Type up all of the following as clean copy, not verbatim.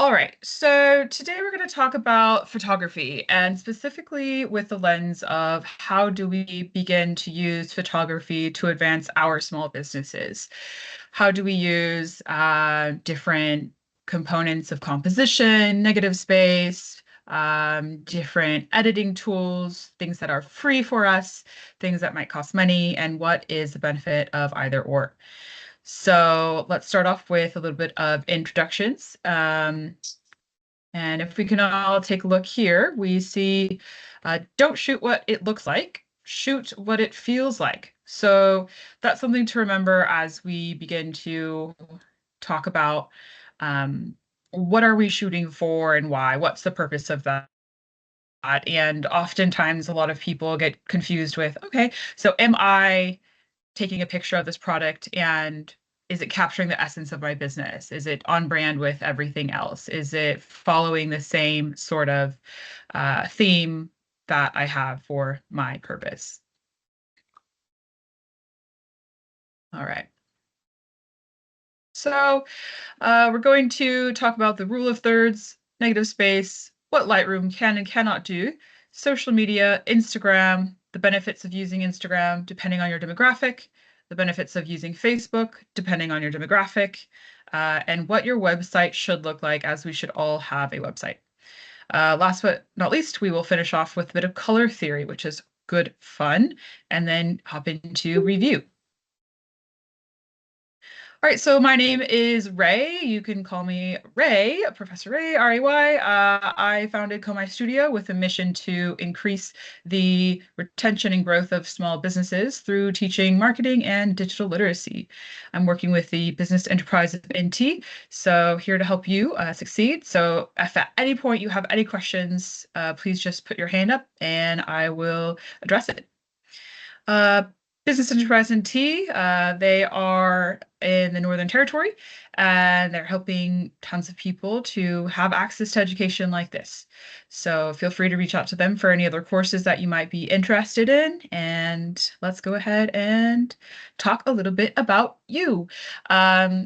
All right, so today we're going to talk about photography and specifically with the lens of how do we begin to use photography to advance our small businesses? How do we use different components of composition, negative space, different editing tools, things that are free for us, things that might cost money, and what is the benefit of either or? So let's start off with a little bit of introductions. And if we can all take a look here, we see don't shoot what it looks like, shoot what it feels like. So that's something to remember as we begin to talk about um, what are we shooting for and why? What's the purpose of that? And oftentimes, a lot of people get confused with, okay, so am I taking a picture of this product and is it capturing the essence of my business? Is it on brand with everything else? Is it following the same sort of theme that I have for my purpose? All right. So we're going to talk about the rule of thirds, negative space, what Lightroom can and cannot do, social media, Instagram, the benefits of using Instagram depending on your demographic, the benefits of using Facebook depending on your demographic, and what your website should look like, as we should all have a website. Last but not least, we will finish off with a bit of color theory, which is good fun, and then hop into review. All right, so my name is Ray. You can call me Ray, Professor Ray, R-A-Y. I founded Komai Studio with a mission to increase the retention and growth of small businesses through teaching marketing and digital literacy. I'm working with the business enterprise of NT, so here to help you succeed. So if at any point you have any questions, please just put your hand up and I will address it. Uh, Business Enterprise NT, they are in the Northern Territory, and they're helping tons of people to have access to education like this. So feel free to reach out to them for any other courses that you might be interested in. And let's go ahead and talk a little bit about you.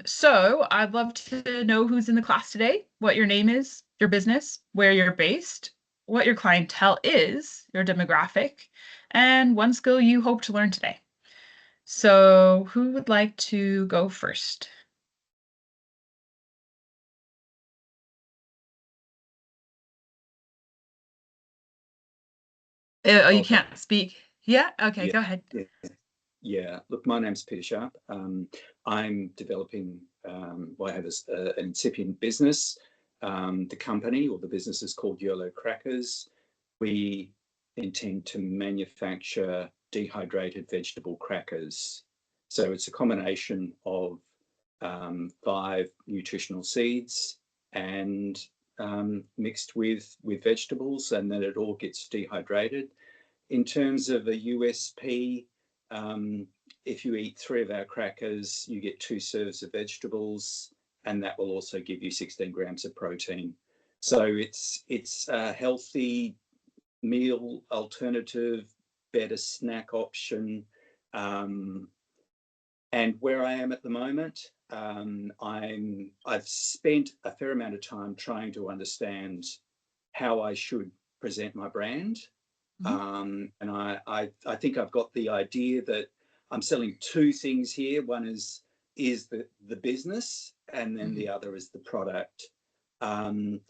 So I'd love to know who's in the class today, what your name is, your business, where you're based, what your clientele is, your demographic, and one skill you hope to learn today. So, who would like to go first? Oh, you Okay. can't speak. Yeah? Okay, Yeah. go ahead. Yeah. Yeah. Look, my name's Peter Sharp. I'm developing, well, I have an incipient business. The company or the business is called YOLO Crackers. We intend to manufacture dehydrated vegetable crackers. So it's a combination of 5 nutritional seeds and mixed with vegetables, and then it all gets dehydrated. In terms of a USP, if you eat 3 of our crackers, you get 2 serves of vegetables, and that will also give you 16 grams of protein. So it's a healthy meal alternative, better snack option. And where I am at the moment, I've spent a fair amount of time trying to understand how I should present my brand. Mhm. And I think I've got the idea that I'm selling 2 things here. One is the business, and then the Mhm. other is the product. Um,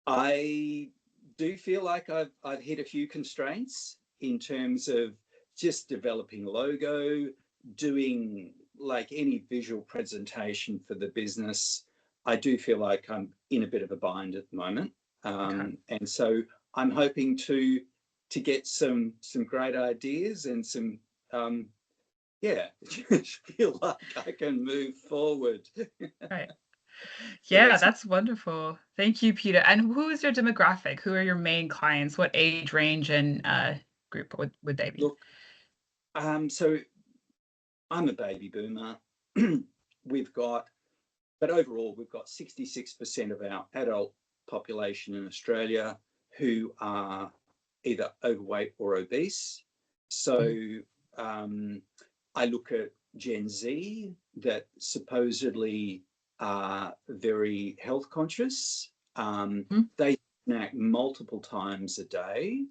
I do feel like I've hit a few constraints in terms of just developing logo, doing like any visual presentation for the business. I do feel like I'm in a bit of a bind at the moment, Okay. and so I'm hoping to get some great ideas and some yeah feel like I can move forward. Right. So Yeah, that's that's wonderful. Thank you, Peter. And who is your demographic? Who are your main clients? What age range and group would they be? look. So I'm a baby boomer. we've got, but overall, we've got 66% of our adult population in Australia who are either overweight or obese. So Mhm. um, I look at Gen Z that supposedly are very health conscious. They snack multiple times a day,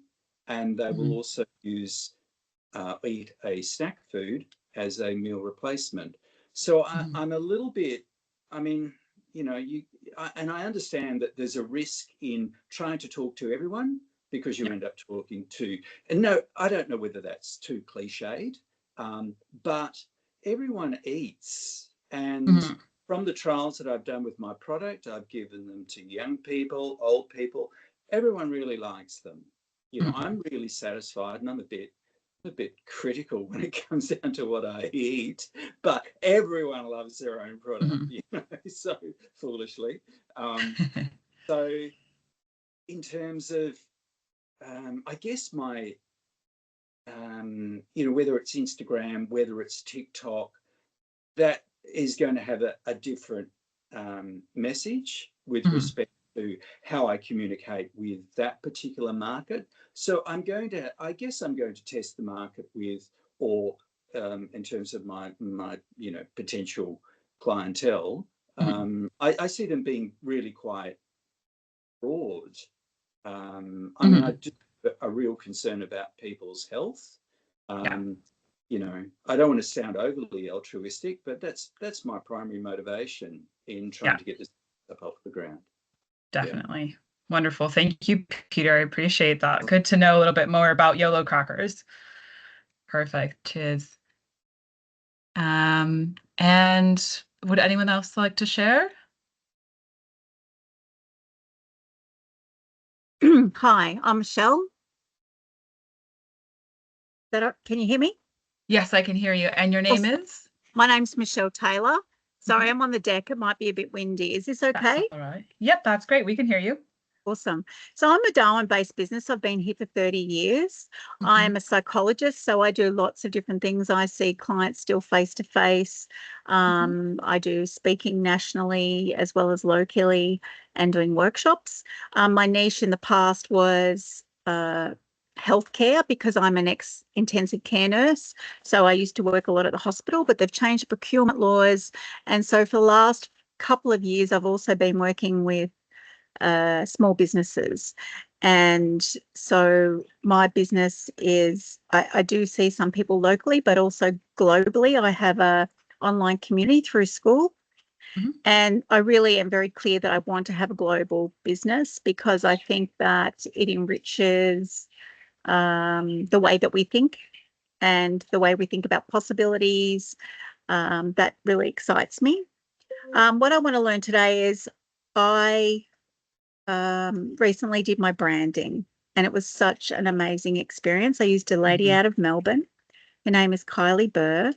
and they will also eat a snack food as a meal replacement. So I'm a little bit, I mean, and I understand that there's a risk in trying to talk to everyone because you end up talking to, and no, I don't know whether that's too cliched, but everyone eats. And from the trials that I've done with my product, I've given them to young people, old people. Everyone really likes them. I'm really satisfied, and I'm a bit critical when it comes down to what I eat, but everyone loves their own product, so foolishly. So in terms of, I guess whether it's Instagram, whether it's TikTok, that is going to have a different message with respect to how I communicate with that particular market. So I guess I'm going to test the market with, or in terms of my potential clientele, I see them being really quite broad. I mean, I do have a real concern about people's health. I don't want to sound overly altruistic, but that's my primary motivation in trying to get this up off the ground. Definitely. Wonderful. Thank you, Peter. I appreciate that. Good to know a little bit more about YOLO crackers. Perfect. Cheers. And would anyone else like to share? Hi, I'm Michelle. Can you hear me? Yes, I can hear you. And your name is? My name's Michelle Taylor. Sorry, I'm on the deck. It might be a bit windy. Is this okay? That's all right. Yep, that's great. We can hear you. Awesome. So I'm a Darwin-based business. I've been here for 30 years. I'm a psychologist, so I do lots of different things. I see clients still face-to-face. I do speaking nationally as well as locally and doing workshops. My niche in the past was healthcare because I'm an ex-intensive care nurse. So I used to work a lot at the hospital, but they've changed procurement laws. And so for the last couple of years, I've also been working with small businesses. And so my business is, I do see some people locally, but also globally. I have a online community through school. And I really am very clear that I want to have a global business because I think that it enriches the way that we think and the way we think about possibilities. That really excites me. What I want to learn today is I recently did my branding and it was such an amazing experience. I used a lady out of Melbourne. Her name is Kylie Burr.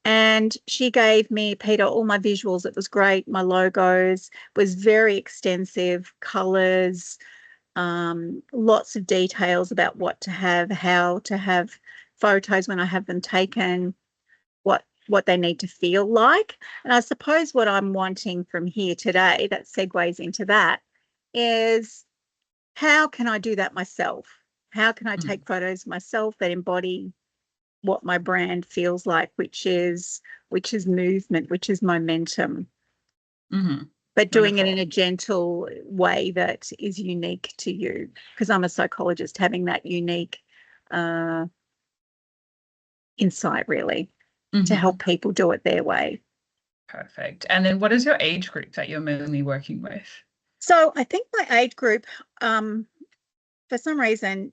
And she gave me, Peter, all my visuals. It was great. My logos was very extensive, colours, lots of details about what to have, how to have photos when I have them taken, what they need to feel like. And I suppose what I'm wanting from here today that segues into that is how can I do that myself? How can I take photos myself that embody what my brand feels like, which is movement, which is momentum, but doing it in a gentle way that is unique to you. Because I'm a psychologist, having that unique insight really to help people do it their way. Perfect. And then what is your age group that you're mainly working with? So I think my age group, for some reason,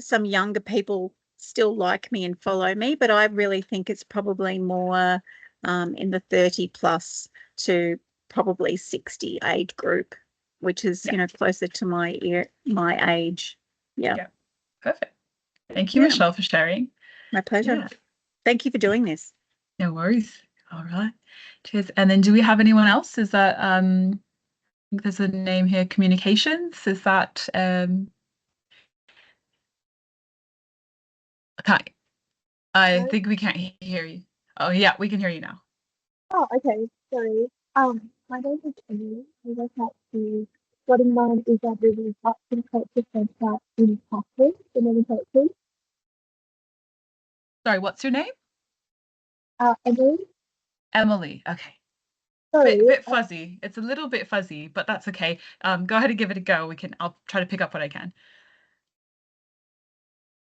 some younger people still like me and follow me, but I really think it's probably more in the 30 plus to probably 60 age group, which is, closer to my age. Yeah. Perfect. Thank you, Michelle, for sharing. My pleasure. Thank you for doing this. No worries. All right. Cheers. And then do we have anyone else? Is that, I think there's a name here, communications. Is that, okay. I think we can't hear you. Oh, yeah, we can hear you now. Oh, okay. Sorry. My name is Emily. I work at the bottom line is that there is arts and culture centre in Catherine, the Northern Territory. Sorry, what's your name? Emily. Emily. Okay. Sorry. Bit fuzzy. It's a little bit fuzzy, but that's okay. Go ahead and give it a go. I'll try to pick up what I can.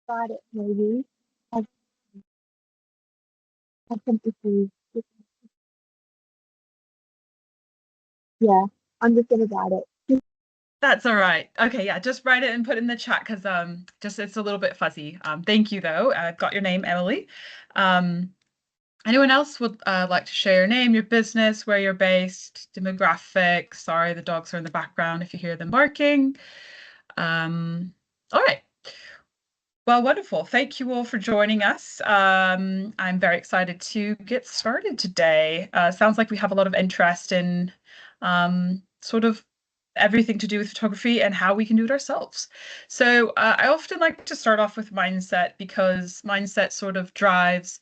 Got it, maybe. Have, have some issues. Yeah, I'm just gonna write it. That's all right. Okay, yeah, just write it and put it in the chat because just it's a little bit fuzzy. Thank you though. I've got your name, Emily. Um, Anyone else would like to share your name, your business, where you're based, demographics? Sorry, the dogs are in the background if you hear them barking. All right. Well, wonderful. Thank you all for joining us. I'm very excited to get started today. Sounds like we have a lot of interest in sort of everything to do with photography and how we can do it ourselves. So I often like to start off with mindset because mindset sort of drives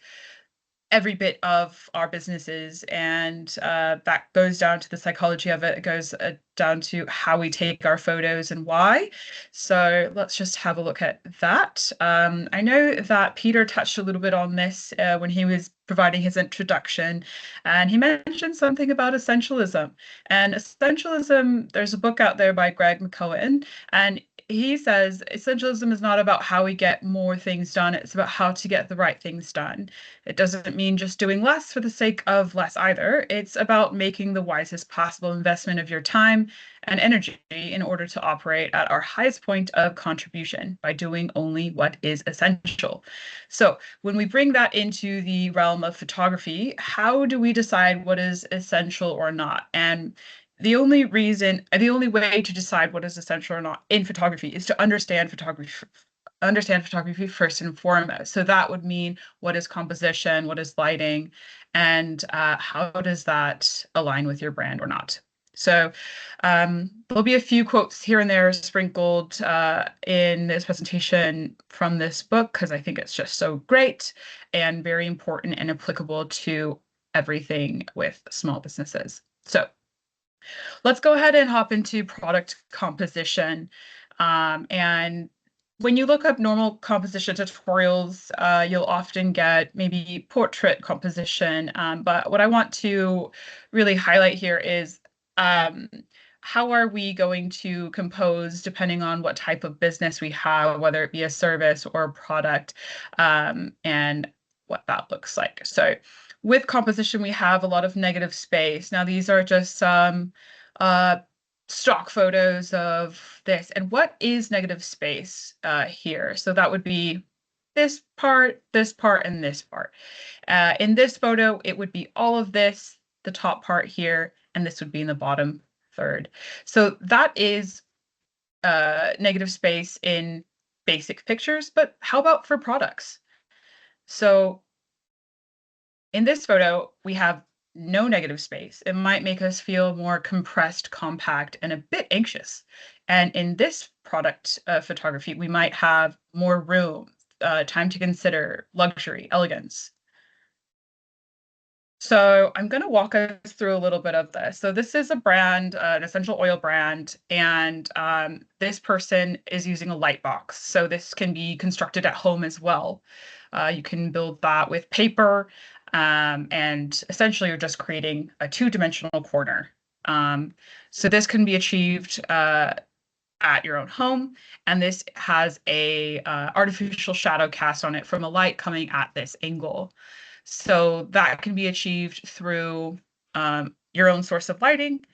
every bit of our businesses, and that goes down to the psychology of it. It goes down to how we take our photos and why. So let's just have a look at that. I know that Peter touched a little bit on this when he was providing his introduction, and he mentioned something about essentialism. And essentialism, there's a book out there by Greg McKeown, and he says essentialism is not about how we get more things done, it's about how to get the right things done. It doesn't mean just doing less for the sake of less either. It's about making the wisest possible investment of your time and energy in order to operate at our highest point of contribution by doing only what is essential. So, when we bring that into the realm of photography, how do we decide what is essential or not? And the only way to decide what is essential or not in photography is to understand photography first and foremost. So that would mean what is composition, what is lighting, and how does that align with your brand or not. So there'll be a few quotes here and there sprinkled in this presentation from this book because I think it's just so great and very important and applicable to everything with small businesses. So let's go ahead and hop into product composition. And when you look up normal composition tutorials, you'll often get maybe portrait composition. But what I want to really highlight here is um, how are we going to compose depending on what type of business we have, whether it be a service or a product, and what that looks like. So with composition, we have a lot of negative space. Now, these are just some uh, stock photos of this. And what is negative space here? So that would be this part, and this part. In this photo, it would be all of this, the top part here, and this would be in the bottom third. So that is negative space in basic pictures, but how about for products? So in this photo, we have no negative space. It might make us feel more compressed, compact, and a bit anxious. And in this product photography, we might have more room, time to consider, luxury, elegance. So I'm going to walk us through a little bit of this. So this is a brand, an essential oil brand, and this person is using a light box. So this can be constructed at home as well. You can build that with paper, and essentially you're just creating a two-dimensional corner. So this can be achieved at your own home, and this has a artificial shadow cast on it from a light coming at this angle. So that can be achieved through your own source of lighting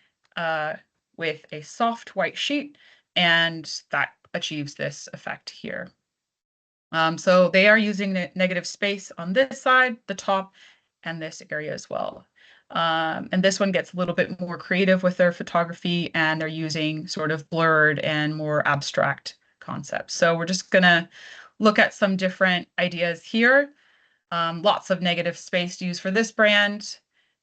with a soft white sheet, and that achieves this effect here. So they are using negative space on this side, the top, and this area as well. And this one gets a little bit more creative with their photography, and they're using sort of blurred and more abstract concepts. So we're just gonna look at some different ideas here. Lots of negative space used for this brand,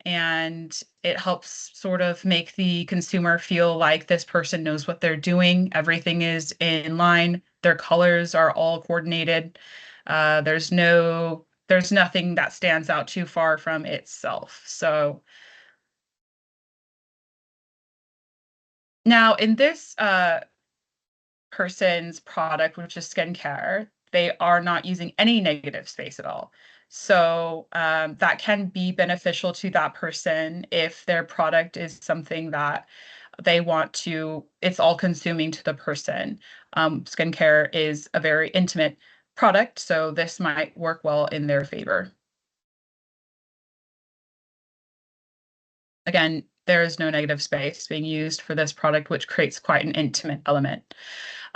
and it helps sort of make the consumer feel like this person knows what they're doing. Everything is in line. Their colors are all coordinated. There's nothing that stands out too far from itself. So now in this person's product, which is skincare, they are not using any negative space at all. So that can be beneficial to that person if their product is something that they want to, it's all consuming to the person. Skincare is a very intimate product, so this might work well in their favor. Again, there is no negative space being used for this product, which creates quite an intimate element.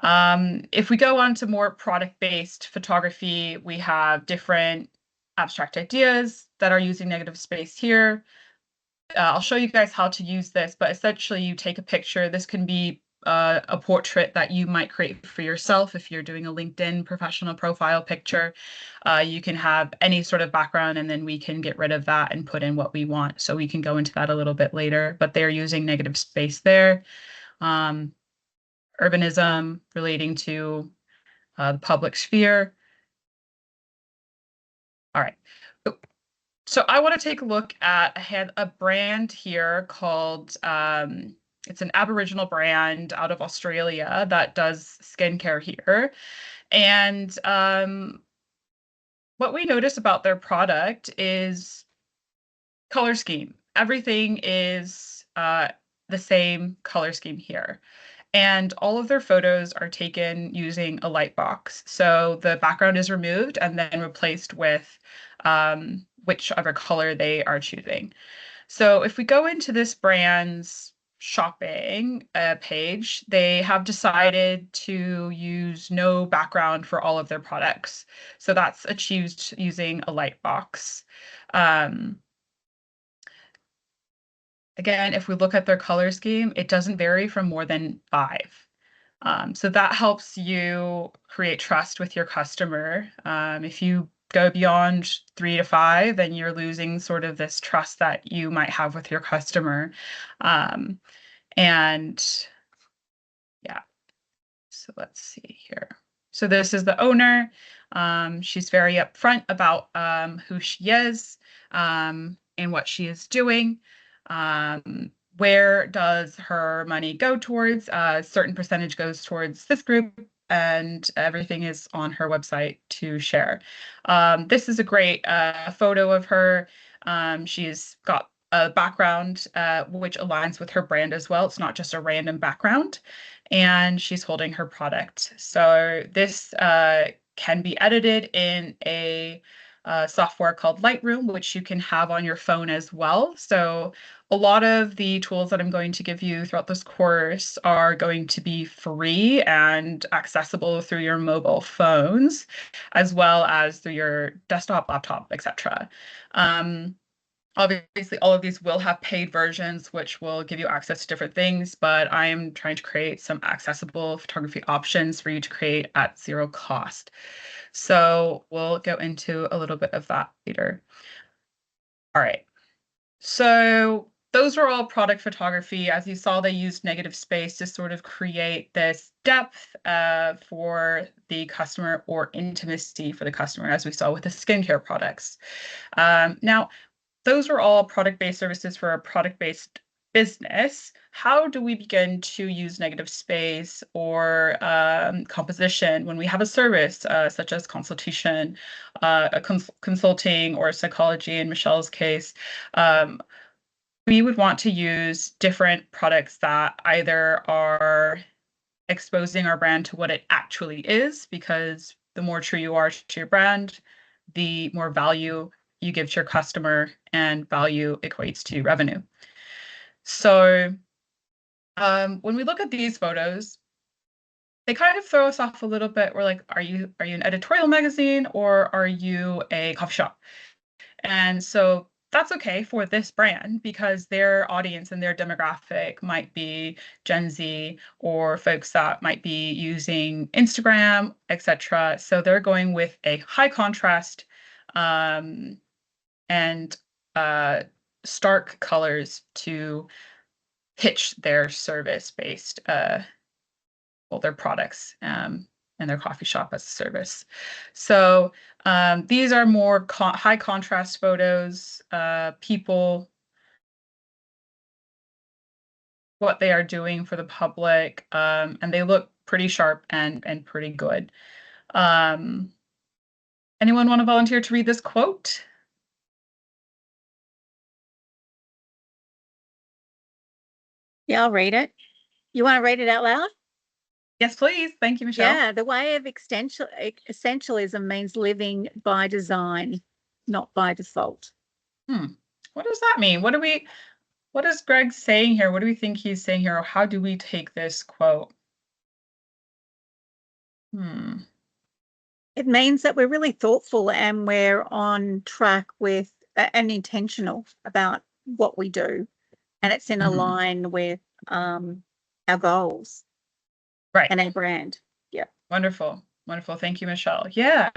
If we go on to more product-based photography, we have different abstract ideas that are using negative space here. I'll show you guys how to use this, but essentially you take a picture. This can be a portrait that you might create for yourself if you're doing a LinkedIn professional profile picture. You can have any sort of background, and then we can get rid of that and put in what we want. So we can go into that a little bit later, but they're using negative space there. Urbanism relating to the public sphere. All right. So I want to take a look at a brand here called, it's an Aboriginal brand out of Australia that does skincare here. And what we notice about their product is color scheme. Everything is the same color scheme here. And all of their photos are taken using a light box. So the background is removed and then replaced with whichever color they are choosing. So if we go into this brand's shopping page, they have decided to use no background for all of their products. So that's achieved using a light box. Again, if we look at their color scheme, it doesn't vary from more than 5. So that helps you create trust with your customer. If you go beyond 3 to 5, then you're losing sort of this trust that you might have with your customer. And yeah, so let's see here. So this is the owner. She's very upfront about who she is and what she is doing. Where does her money go towards? A certain percentage goes towards this group, and everything is on her website to share. This is a great photo of her. She's got a background which aligns with her brand as well. It's not just a random background, and she's holding her product. So this can be edited in a software called Lightroom, which you can have on your phone as well. So a lot of the tools that I'm going to give you throughout this course are going to be free and accessible through your mobile phones, as well as through your desktop, laptop, etc. Obviously, all of these will have paid versions, which will give you access to different things, but I am trying to create some accessible photography options for you to create at zero cost. So we'll go into a little bit of that later. All right. So those are all product photography. As you saw, they used negative space to sort of create this depth for the customer or intimacy for the customer, as we saw with the skincare products. Now, those are all product-based services for a product-based business. How do we begin to use negative space or composition when we have a service such as consultation, consulting, or psychology in Michelle's case? We would want to use different products that either are exposing our brand to what it actually is, because the more true you are to your brand, the more value you give to your customer, and value equates to revenue. So when we look at these photos, they kind of throw us off a little bit. We're like, are you an editorial magazine or are you a coffee shop? And so that's okay for this brand because their audience and their demographic might be Gen Z or folks that might be using Instagram, etc. So they're going with a high contrast and stark colors to pitch their service-based, well, their products and their coffee shop as a service. So these are more high contrast photos, people, what they are doing for the public, and they look pretty sharp and pretty good. Anyone want to volunteer to read this quote? Yeah, I'll read it. You want to read it out loud? Yes, please. Thank you, Michelle. Yeah, the way of essentialism means living by design, not by default. What does that mean? What is Greg saying here? What do we think he's saying here? Or how do we take this quote? It means that we're really thoughtful and we're on track with and intentional about what we do. And it's in a line with our goals. Right. And our brand. Yeah. Wonderful. Wonderful. Thank you, Michelle. Yeah.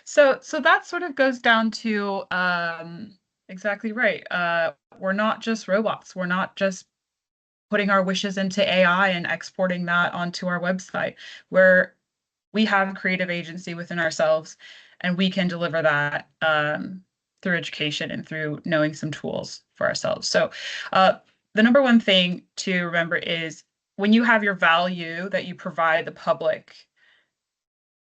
So that sort of goes down to exactly right. We're not just robots. We're not just putting our wishes into AI and exporting that onto our website. We have creative agency within ourselves, and we can deliver that through education and through knowing some tools for ourselves. So the number one thing to remember is when you have your value that you provide the public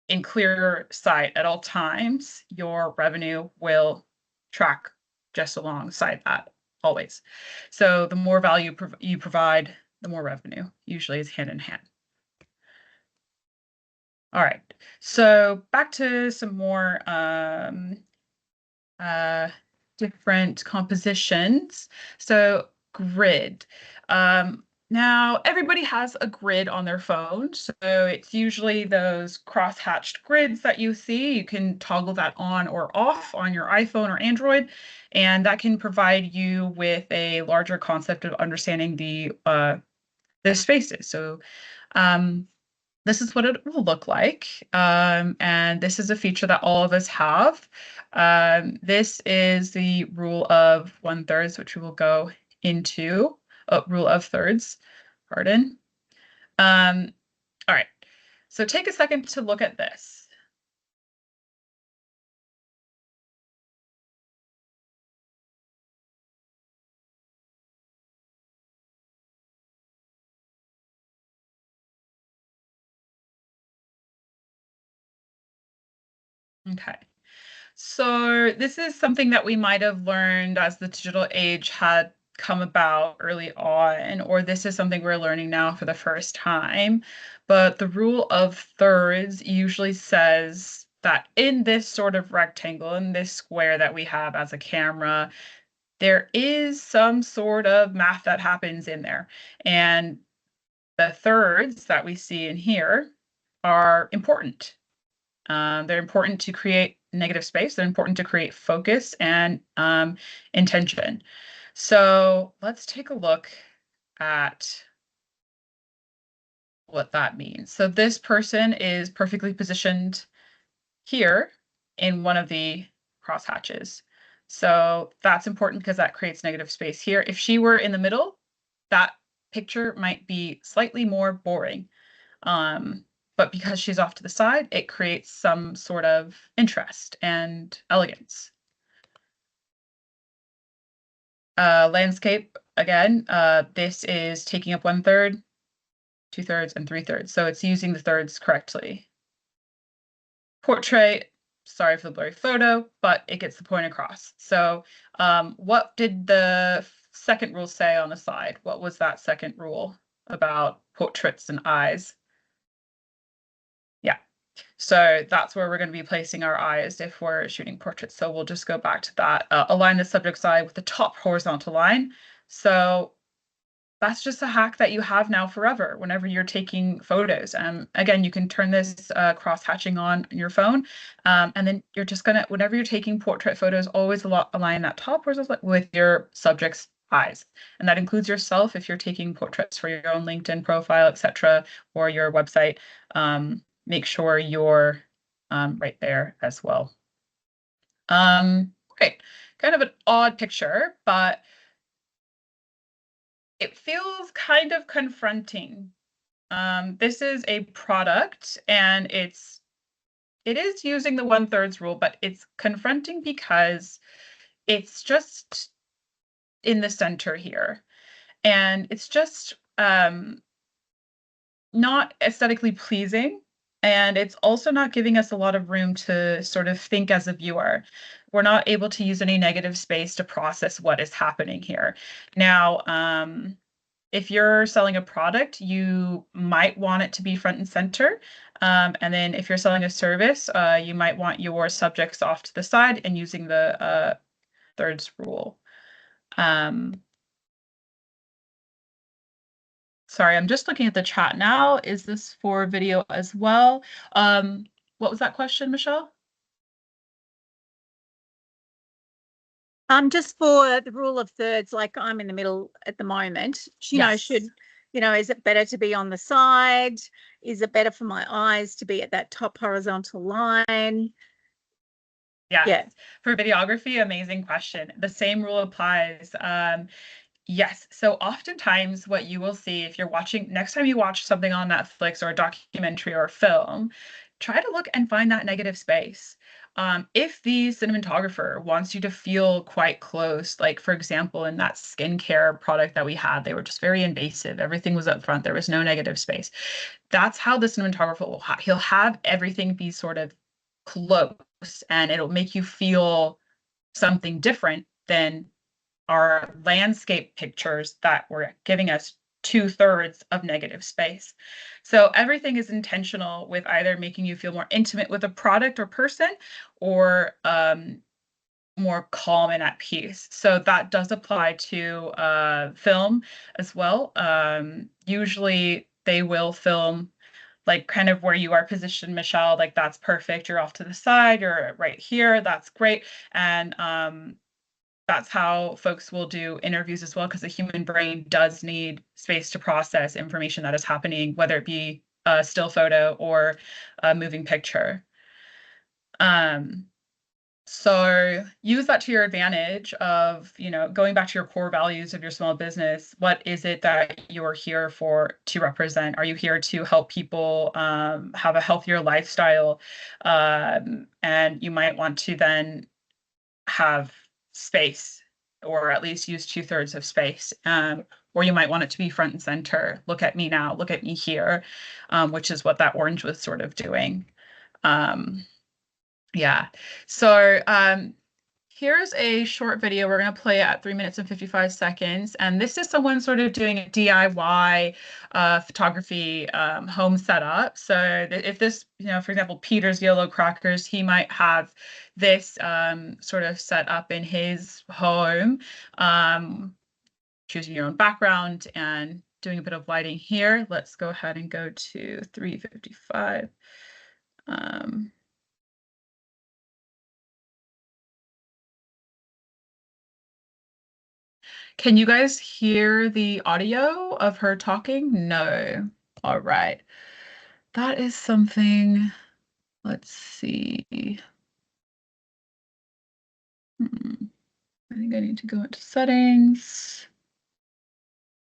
in clear sight at all times, your revenue will track just alongside that always. So the more value you provide, the more revenue usually is hand in hand. All right, so back to some more different compositions. So grid. Now, everybody has a grid on their phone. So it's usually those cross-hatched grids that you see. You can toggle that on or off on your iPhone or Android, and that can provide you with a larger concept of understanding the spaces. So this is what it will look like. And this is a feature that all of us have. This is the rule of 1/3, which we will go into. Rule of thirds, pardon. All right, so take a second to look at this. Okay. So this is something that we might have learned as the digital age had come about early on, or this is something we're learning now for the first time. But the rule of thirds usually says that in this sort of rectangle, in this square that we have as a camera, there is some sort of math that happens in there. And the thirds that we see in here are important. They're important to create negative space. They're important to create focus and intention. So let's take a look at what that means. So this person is perfectly positioned here in one of the crosshatches. So that's important because that creates negative space here. If she were in the middle, that picture might be slightly more boring. But because she's off to the side, it creates some sort of interest and elegance. Landscape, again, this is taking up 1/3, 2/3, and 3/3. So it's using the thirds correctly. Portrait, sorry for the blurry photo, but it gets the point across. So what did the second rule say on the side? What was that second rule about portraits and eyes? Yeah. So that's where we're going to be placing our eyes if we're shooting portraits. So we'll just go back to that. Align the subject's eye with the top horizontal line. So that's just a hack that you have now forever whenever you're taking photos. Again, you can turn this cross-hatching on your phone. And then you're just going to, whenever you're taking portrait photos, always align that top horizontal with your subject's eyes. And that includes yourself if you're taking portraits for your own LinkedIn profile, etc., or your website. Make sure you're right there as well. Okay, kind of an odd picture, but it feels kind of confronting. This is a product and it is using the 1/3 rule, but it's confronting because it's just in the center here. And it's just not aesthetically pleasing. And it's also not giving us a lot of room to sort of think as a viewer. We're not able to use any negative space to process what is happening here. Now, if you're selling a product, you might want it to be front and center. And then if you're selling a service, you might want your subjects off to the side and using the thirds rule. Sorry, I'm just looking at the chat now. Is this for video as well? What was that question, Michelle? Just for the rule of thirds, like I'm in the middle at the moment, Yes. is it better to be on the side? Is it better for my eyes to be at that top horizontal line? Yes. Yeah. For videography, amazing question. The same rule applies. Yes. So oftentimes what you will see if you're watching, next time you watch something on Netflix or a documentary or a film, try to look and find that negative space. If the cinematographer wants you to feel quite close, like for example, in that skincare product that we had, they were just very invasive. Everything was up front. There was no negative space. That's how the cinematographer will he'll have everything be sort of close, and it'll make you feel something different than our landscape pictures that were giving us 2/3 of negative space. So everything is intentional with either making you feel more intimate with a product or person, or more calm and at peace. So that does apply to film as well. Usually they will film like kind of where you are positioned, Michelle, like that's perfect. You're off to the side, you're right here, that's great. And that's how folks will do interviews as well, because the human brain does need space to process information that is happening, whether it be a still photo or a moving picture. So use that to your advantage of, going back to your core values of your small business. What is it that you're here for to represent? Are you here to help people have a healthier lifestyle? And you might want to then have space, or at least use 2/3 of space. Or you might want it to be front and center. Look at me now, look at me here, which is what that orange was sort of doing. Yeah. So here's a short video. We're going to play it at 3 minutes and 55 seconds. And this is someone sort of doing a DIY photography home setup. So if this, for example, Peter's Yellow Crackers, he might have this sort of set up in his home, choosing your own background and doing a bit of lighting here. Let's go ahead and go to 3:55. Can you guys hear the audio of her talking? No. All right. That is something. Let's see. I think I need to go into settings,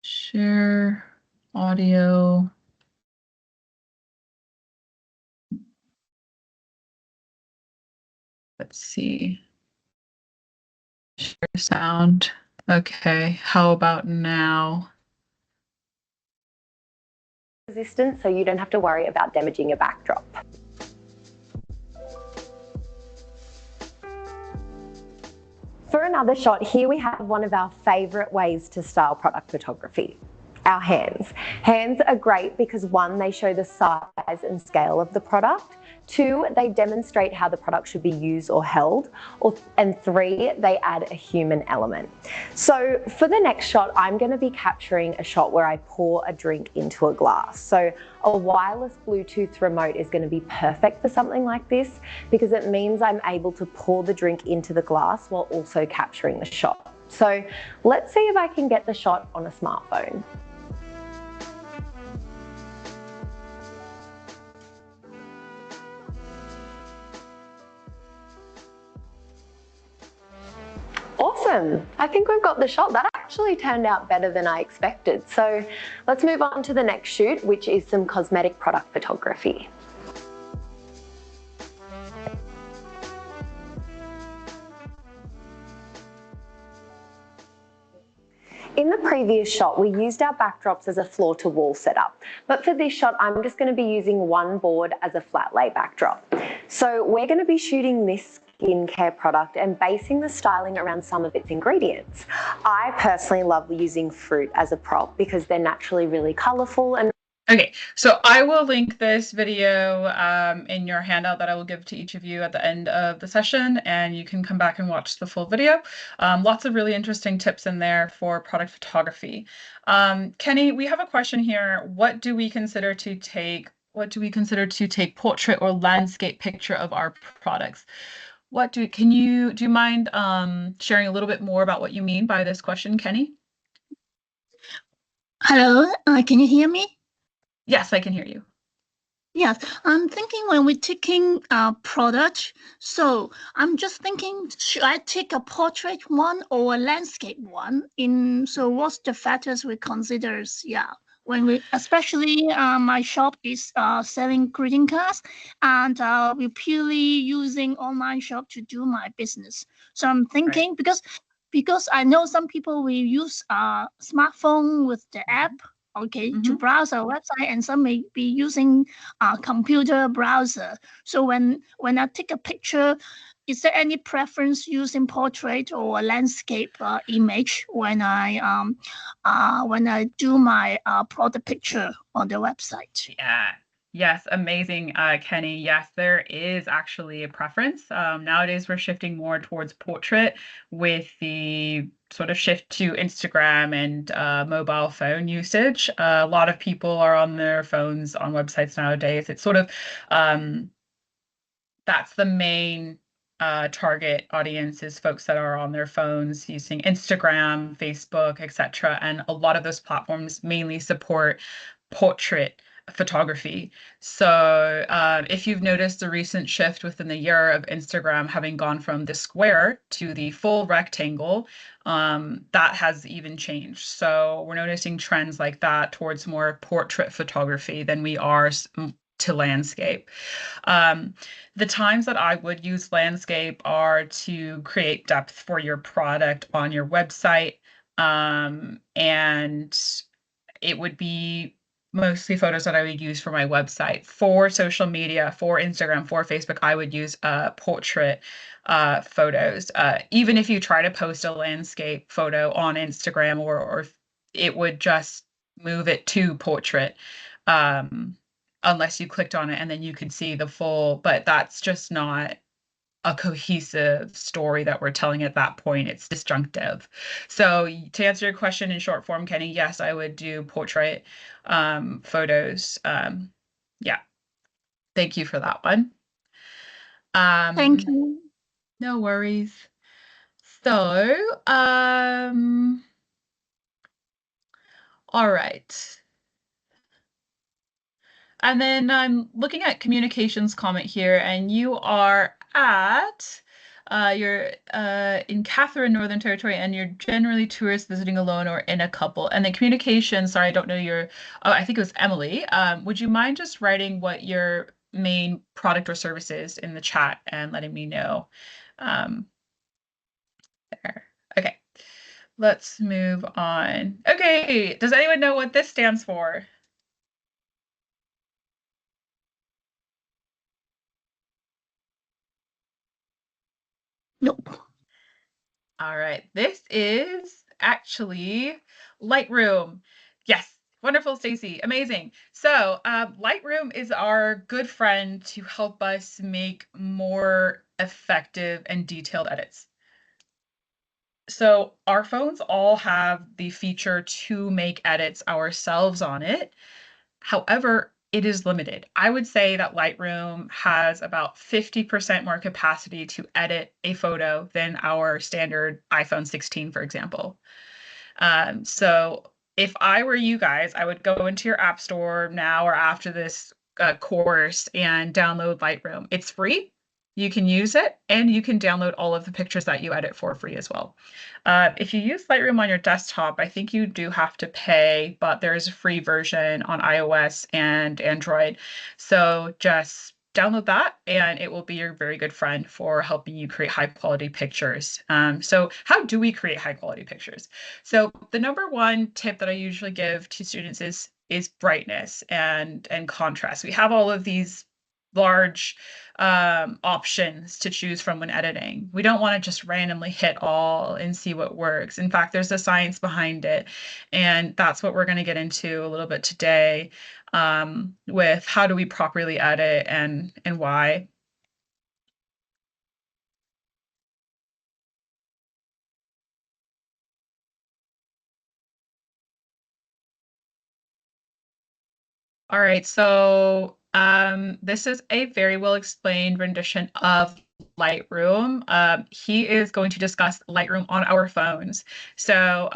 share audio. Let's see. Share sound. Okay. How about now? Resistant, so you don't have to worry about damaging your backdrop. For another shot, here we have one of our favourite ways to style product photography, our hands. Hands are great because 1, they show the size and scale of the product. 2, they demonstrate how the product should be used or held. And 3, they add a human element. So for the next shot, I'm going to be capturing a shot where I pour a drink into a glass. So a wireless Bluetooth remote is going to be perfect for something like this because it means I'm able to pour the drink into the glass while also capturing the shot. So let's see if I can get the shot on a smartphone. Awesome. I think we've got the shot. That actually turned out better than I expected. So let's move on to the next shoot, which is some cosmetic product photography. In the previous shot, we used our backdrops as a floor-to-wall setup. But for this shot, I'm just going to be using one board as a flat lay backdrop. So we're going to be shooting this skincare product and basing the styling around some of its ingredients. I personally love using fruit as a prop because they're naturally really colourful. And okay, so I will link this video in your handout that I will give to each of you at the end of the session, and you can come back and watch the full video. Lots of really interesting tips in there for product photography. Kenny, we have a question here. What do we consider to take portrait or landscape picture of our products? Do you mind sharing a little bit more about what you mean by this question, Kenny? Hello, can you hear me? Yes, I can hear you. Yes, I'm thinking when we're taking a product, so I'm just thinking, should I take a portrait one or a landscape one? So what's the factors we consider? Yeah, especially my shop is selling greeting cards, and we're purely using online shop to do my business. So I'm thinking because I know some people will use a smartphone with the app. Okay, to browse our website, and some may be using a computer browser. So when I take a picture, is there any preference using portrait or a landscape image when I do my product picture on the website? Yeah. Yes, amazing, Kenny. Yes, there is actually a preference. Nowadays, we're shifting more towards portrait with the sort of shift to Instagram and mobile phone usage. A lot of people are on their phones on websites nowadays. It's sort of that's the main target audience is folks that are on their phones using Instagram, Facebook, etc. And a lot of those platforms mainly support portrait photography. So if you've noticed the recent shift within the year of Instagram having gone from the square to the full rectangle, that has even changed. So we're noticing trends like that towards more portrait photography than we are to landscape. The times that I would use landscape are to create depth for your product on your website. And it would be mostly photos that I would use for my website. For social media, for Instagram, for Facebook, I would use portrait photos. Even if you try to post a landscape photo on Instagram, or it would just move it to portrait. Unless you clicked on it and then you could see the full, but that's just not a cohesive story that we're telling at that point. It's disjunctive. So to answer your question in short form, Kenny, yes, I would do portrait photos. Yeah, thank you for that one. Thank you. No worries. So, all right. And then I'm looking at communications comment here, and you are you're in Catherine, Northern Territory, and you're generally tourists visiting alone or in a couple. And then communication, sorry, I don't know I think it was Emily. Would you mind just writing what your main product or service is in the chat and letting me know? There. Okay, let's move on. Okay, does anyone know what this stands for? Nope. All right, this is actually Lightroom. Yes, wonderful, Stacy, amazing. So Lightroom is our good friend to help us make more effective and detailed edits. So our phones all have the feature to make edits ourselves on it. However, it is limited. I would say that Lightroom has about 50% more capacity to edit a photo than our standard iPhone 16, for example. So if I were you guys, I would go into your app store now or after this course and download Lightroom. It's free. You can use it, and you can download all of the pictures that you edit for free as well. If you use Lightroom on your desktop, I think you do have to pay, but there is a free version on iOS and Android. So just download that, and it will be your very good friend for helping you create high quality pictures. So how do we create high quality pictures? So the number one tip that I usually give to students is brightness and contrast. We have all of these large options to choose from when editing. We don't want to just randomly hit all and see what works. In fact, there's a science behind it, and that's what we're going to get into a little bit today, with how do we properly edit and why. All right, so this is a very well explained rendition of Lightroom. He is going to discuss Lightroom on our phones. So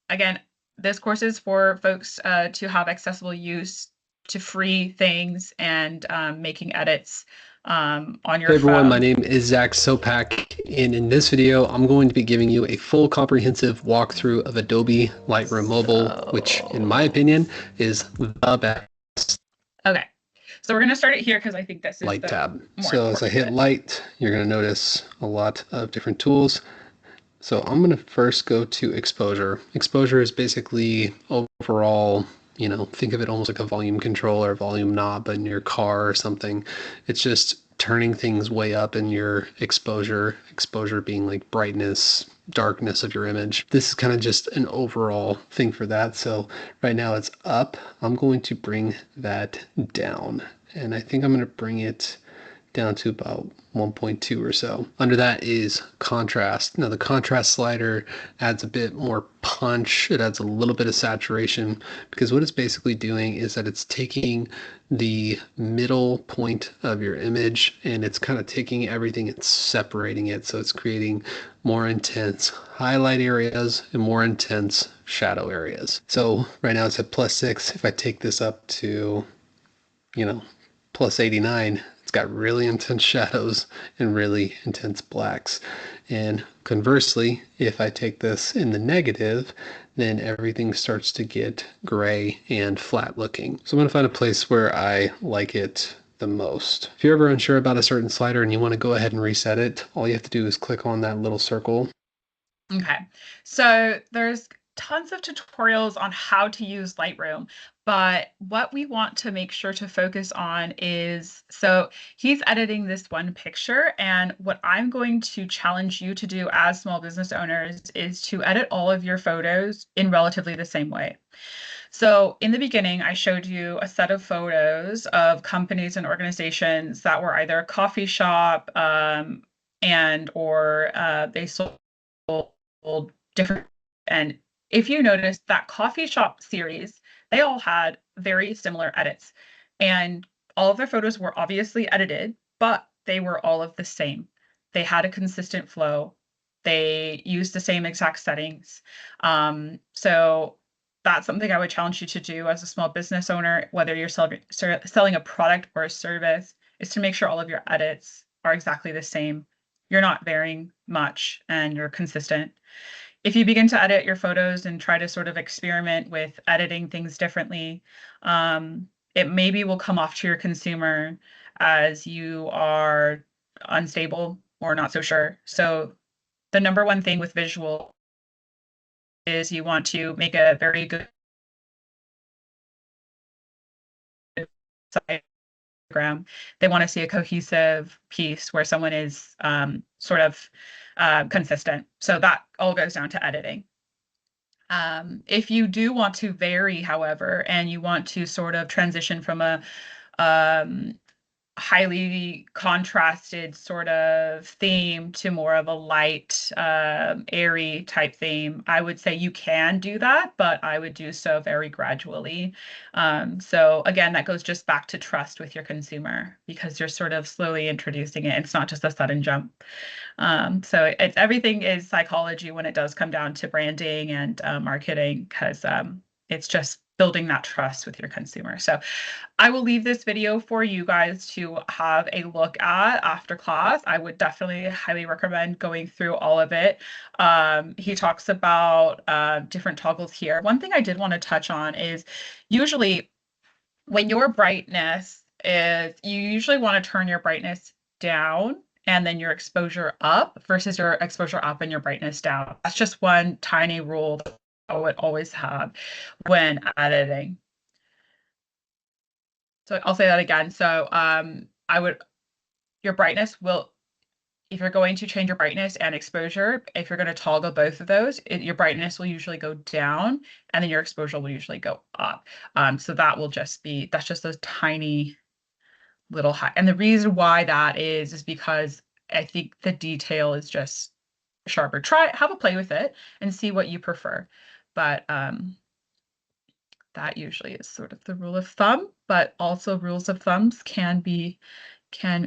again, this course is for folks to have accessible use to free things and making edits on your Hey everyone, phone. my name is Zach Sopak, and in this video, I'm going to be giving you a full comprehensive walkthrough of Adobe Lightroom Mobile, which in my opinion is the best. Okay, so we're going to start it here because I think this is Light the tab. more So as I hit important light, you're going to notice a lot of different tools. So I'm going to first go to exposure. Exposure is basically overall, you know, think of it almost like a volume control or volume knob in your car or something. It's just turning things way up in your exposure being like brightness, darkness of your image. This is kind of just an overall thing for that. So right now it's up. I'm going to bring that down, and I think I'm going to bring it down to about 1.2 or so. Under that is contrast. Now the contrast slider adds a bit more punch. It adds a little bit of saturation, because what it's basically doing is that it's taking the middle point of your image and it's kind of taking everything and separating it. So it's creating more intense highlight areas and more intense shadow areas. So right now it's at +6. If I take this up to, you know, +89, it's got really intense shadows and really intense blacks. And conversely, if I take this in the negative, then everything starts to get gray and flat looking. So I'm going to find a place where I like it the most. If you're ever unsure about a certain slider and you want to go ahead and reset it, all you have to do is click on that little circle. Okay, so there's tons of tutorials on how to use Lightroom, but what we want to make sure to focus on is, so he's editing this one picture, and what I'm going to challenge you to do as small business owners is to edit all of your photos in relatively the same way. So in the beginning, I showed you a set of photos of companies and organizations that were either a coffee shop and or they sold different. And if you notice that coffee shop series, they all had very similar edits, and all of their photos were obviously edited, but they were all of the same. They had a consistent flow. They used the same exact settings. So that's something I would challenge you to do as a small business owner, whether you're selling a product or a service, is to make sure all of your edits are exactly the same. You're not varying much and you're consistent. If you begin to edit your photos and try to sort of experiment with editing things differently, it maybe will come off to your consumer as you are unstable or not so sure. So the number one thing with visual is you want to make a very good diagram. They want to see a cohesive piece where someone is sort of consistent. So that all goes down to editing. If you do want to vary, however, and you want to sort of transition from a highly contrasted sort of theme to more of a light, airy type theme, I would say you can do that, but I would do so very gradually. So again, that goes just back to trust with your consumer, because you're sort of slowly introducing it. It's not just a sudden jump. So it's everything is psychology when it does come down to branding and marketing, because it's just building that trust with your consumer. So I will leave this video for you guys to have a look at after class. I would definitely highly recommend going through all of it. He talks about different toggles here. One thing I did want to touch on is usually when your brightness is you usually want to turn your brightness down and then your exposure up versus your exposure up and your brightness down. That's just one tiny rule that I would always have when editing. So I'll say that again. So your brightness will, if you're going to change your brightness and exposure, if you're going to toggle both of those, your brightness will usually go down and then your exposure will usually go up. So that will just be, that's just those tiny little high. And the reason why that is because I think the detail is just sharper. Have a play with it and see what you prefer. But that usually is sort of the rule of thumb, but also rules of thumbs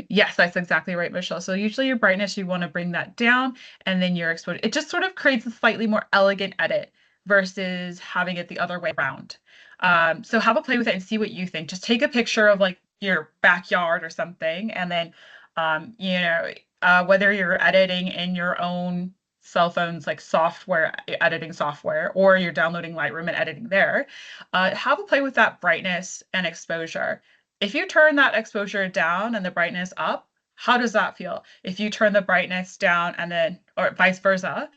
yes, that's exactly right, Michelle. So usually your brightness, you want to bring that down and then your exposure. It just sort of creates a slightly more elegant edit versus having it the other way around. So have a play with it and see what you think. Just take a picture of like your backyard or something, and then whether you're editing in your own cell phones, like editing software, or you're downloading Lightroom and editing there, have a play with that brightness and exposure. If you turn that exposure down and the brightness up, how does that feel? If you turn the brightness down or vice versa,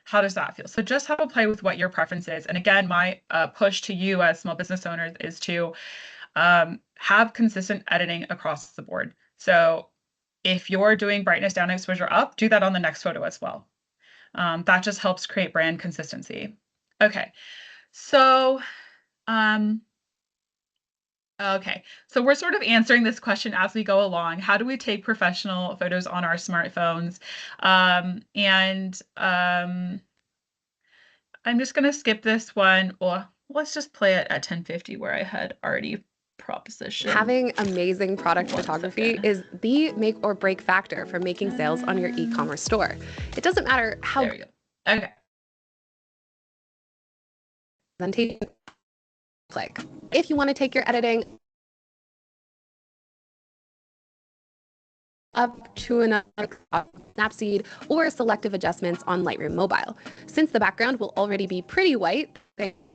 how does that feel? So just have a play with what your preference is. And again, my push to you as small business owners is to have consistent editing across the board. So if you're doing brightness down, exposure up, do that on the next photo as well. That just helps create brand consistency. Okay, so so we're sort of answering this question as we go along. How do we take professional photos on our smartphones? I'm just going to skip this one. Well, let's just play it at 1050 where I had already propositioned. Having amazing product photography is the make or break factor for making sales on your e-commerce store. It doesn't matter how. There we go. Okay. Presentation. Click. If you want to take your editing up to another Snapseed or selective adjustments on Lightroom Mobile. Since the background will already be pretty white,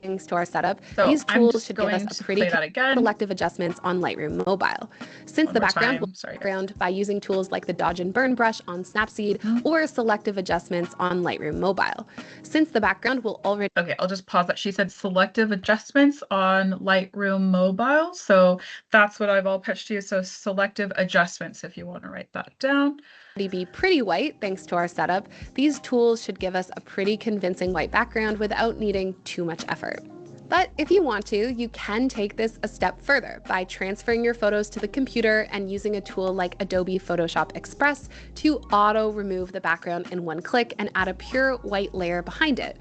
thanks to our setup, these tools should give us a pretty selective adjustments on Lightroom Mobile. Since the background will background by using tools like the Dodge and Burn brush on Snapseed or selective adjustments on Lightroom Mobile. Since the background will already... Okay, I'll just pause that. She said selective adjustments on Lightroom Mobile. So that's what I've all pitched to you. So selective adjustments, if you want to write that down. Be pretty white thanks to our setup. These tools should give us a pretty convincing white background without needing too much effort. But if you want to, you can take this a step further by transferring your photos to the computer and using a tool like Adobe Photoshop Express to auto remove the background in one click and add a pure white layer behind it.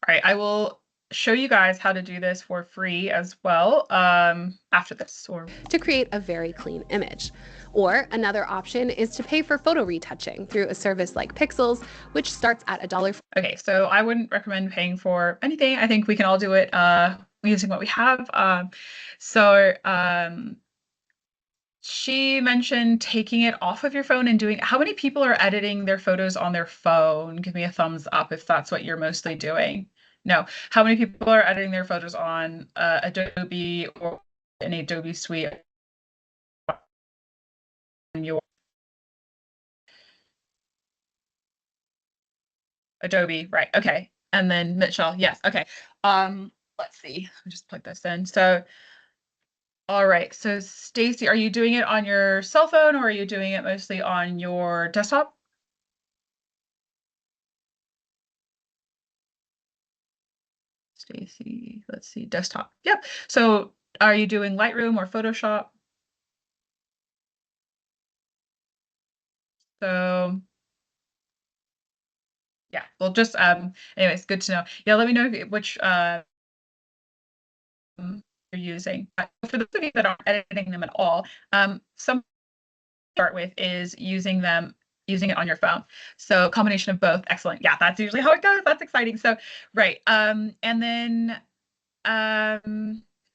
All right, I will show you guys how to do this for free as well after this, or to create a very clean image. Or another option is to pay for photo retouching through a service like Pixels, which starts at $1. Okay, so I wouldn't recommend paying for anything. I think we can all do it using what we have. She mentioned taking it off of your phone and doing. How many people are editing their photos on their phone? Give me a thumbs up if that's what you're mostly doing. No. How many people are editing their photos on Adobe or an Adobe suite? Your Adobe, right? Okay, and then Mitchell, yes. Okay. Let's see. I'll just plug this in. So, all right. So, Stacy, are you doing it on your cell phone or are you doing it mostly on your desktop? Stacy, let's see, desktop. Yep. So, are you doing Lightroom or Photoshop? So yeah, well, just anyways, good to know. Yeah, let me know which you're using. For those of you that aren't editing them at all, some start with is using it on your phone. So combination of both, excellent. Yeah, that's usually how it goes. That's exciting. So right, and then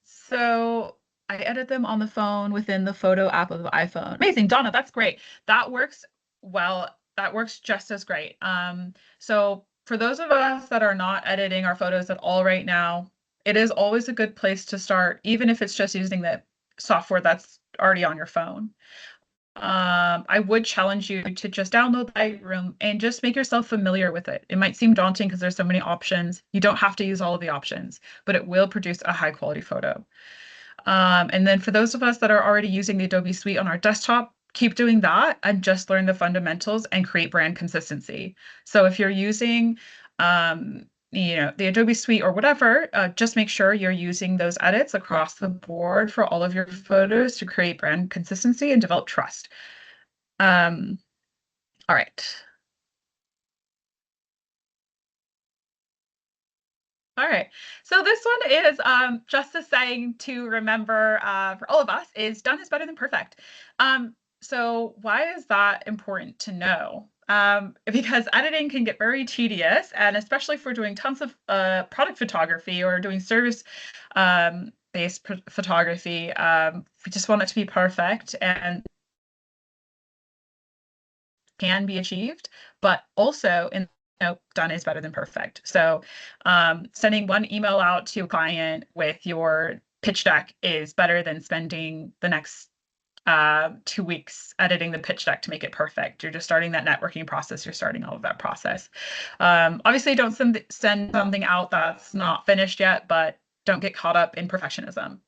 so I edit them on the phone within the photo app of the iPhone. Amazing, Donna, that's great. That works well. That works just as great. So for those of us that are not editing our photos at all right now, it is always a good place to start, even if it's just using the software that's already on your phone. I would challenge you to just download Lightroom and just make yourself familiar with it. It might seem daunting because there's so many options. You don't have to use all of the options, but it will produce a high quality photo. And then for those of us that are already using the Adobe Suite on our desktop, keep doing that and just learn the fundamentals and create brand consistency. So if you're using the Adobe Suite or whatever, just make sure you're using those edits across the board for all of your photos to create brand consistency and develop trust. All right. All right. So this one is just a saying to remember for all of us is done is better than perfect. So why is that important to know? Because editing can get very tedious, and especially if we're doing tons of product photography or doing service based photography, we just want it to be perfect and can be achieved, but also done is better than perfect. So sending one email out to a client with your pitch deck is better than spending the next 2 weeks editing the pitch deck to make it perfect. You're just starting that networking process. You're starting all of that process. Obviously, don't send something out that's not finished yet, but don't get caught up in perfectionism.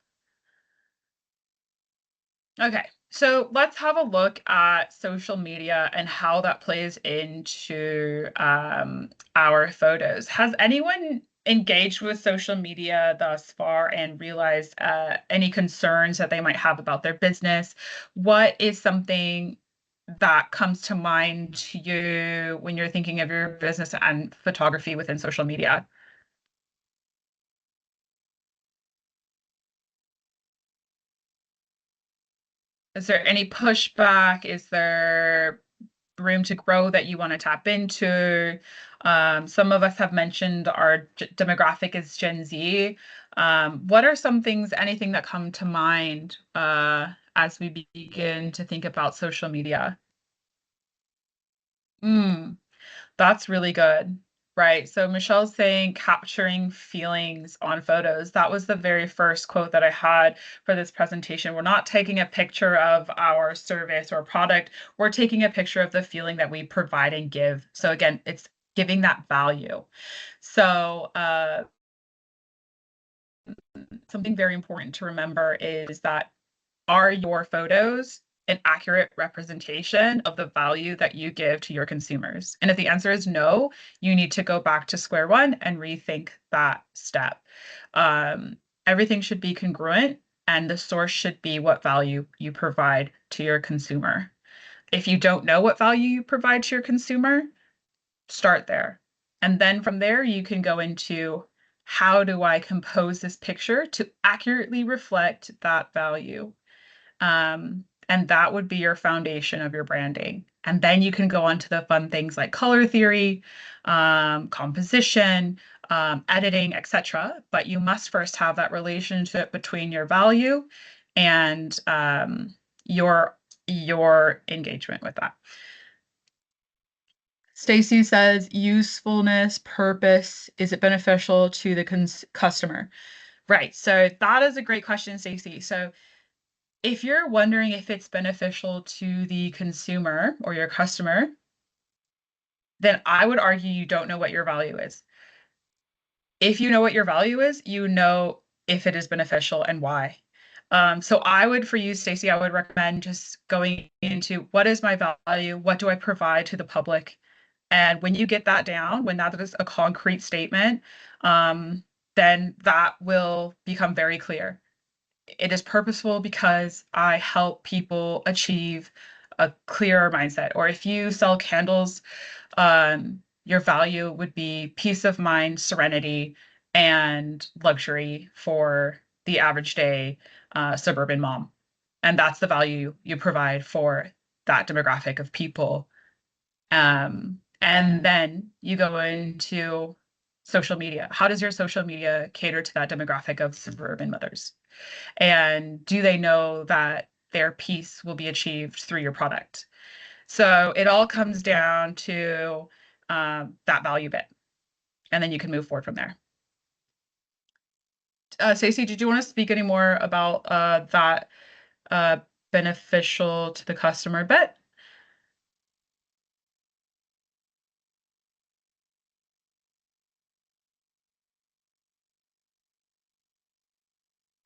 Okay, so let's have a look at social media and how that plays into our photos. Has anyone engaged with social media thus far and realized any concerns that they might have about their business? What is something that comes to mind to you when you're thinking of your business and photography within social media? Is there any pushback? Is there room to grow that you want to tap into? Some of us have mentioned our demographic is Gen Z. What are some things, anything that come to mind as we begin to think about social media? That's really good. Right. So Michelle's saying capturing feelings on photos. That was the very first quote that I had for this presentation. We're not taking a picture of our service or product. We're taking a picture of the feeling that we provide and give. So again, it's giving that value. So something very important to remember is that are your photos an accurate representation of the value that you give to your consumers? And if the answer is no, you need to go back to square one and rethink that step. Everything should be congruent, and the source should be what value you provide to your consumer. If you don't know what value you provide to your consumer, start there. And then from there, you can go into how do I compose this picture to accurately reflect that value? And that would be your foundation of your branding. And then you can go on to the fun things like color theory, composition, editing, etc. But you must first have that relationship between your value and your engagement with that. Stacy says usefulness, purpose, is it beneficial to the customer? Right. So that is a great question, Stacy. So if you're wondering if it's beneficial to the consumer or your customer, then I would argue you don't know what your value is. If you know what your value is, you know if it is beneficial and why. So I would, for you, Stacy, I would recommend just going into what is my value? What do I provide to the public? And when you get that down, when that is a concrete statement, then that will become very clear. It is purposeful because I help people achieve a clearer mindset. Or if you sell candles, your value would be peace of mind, serenity, and luxury for the average day suburban mom. And that's the value you provide for that demographic of people. And then you go into social media. How does your social media cater to that demographic of suburban mothers? And do they know that their peace will be achieved through your product? So it all comes down to that value bit. And then you can move forward from there. Stacey, did you want to speak any more about that beneficial to the customer bet?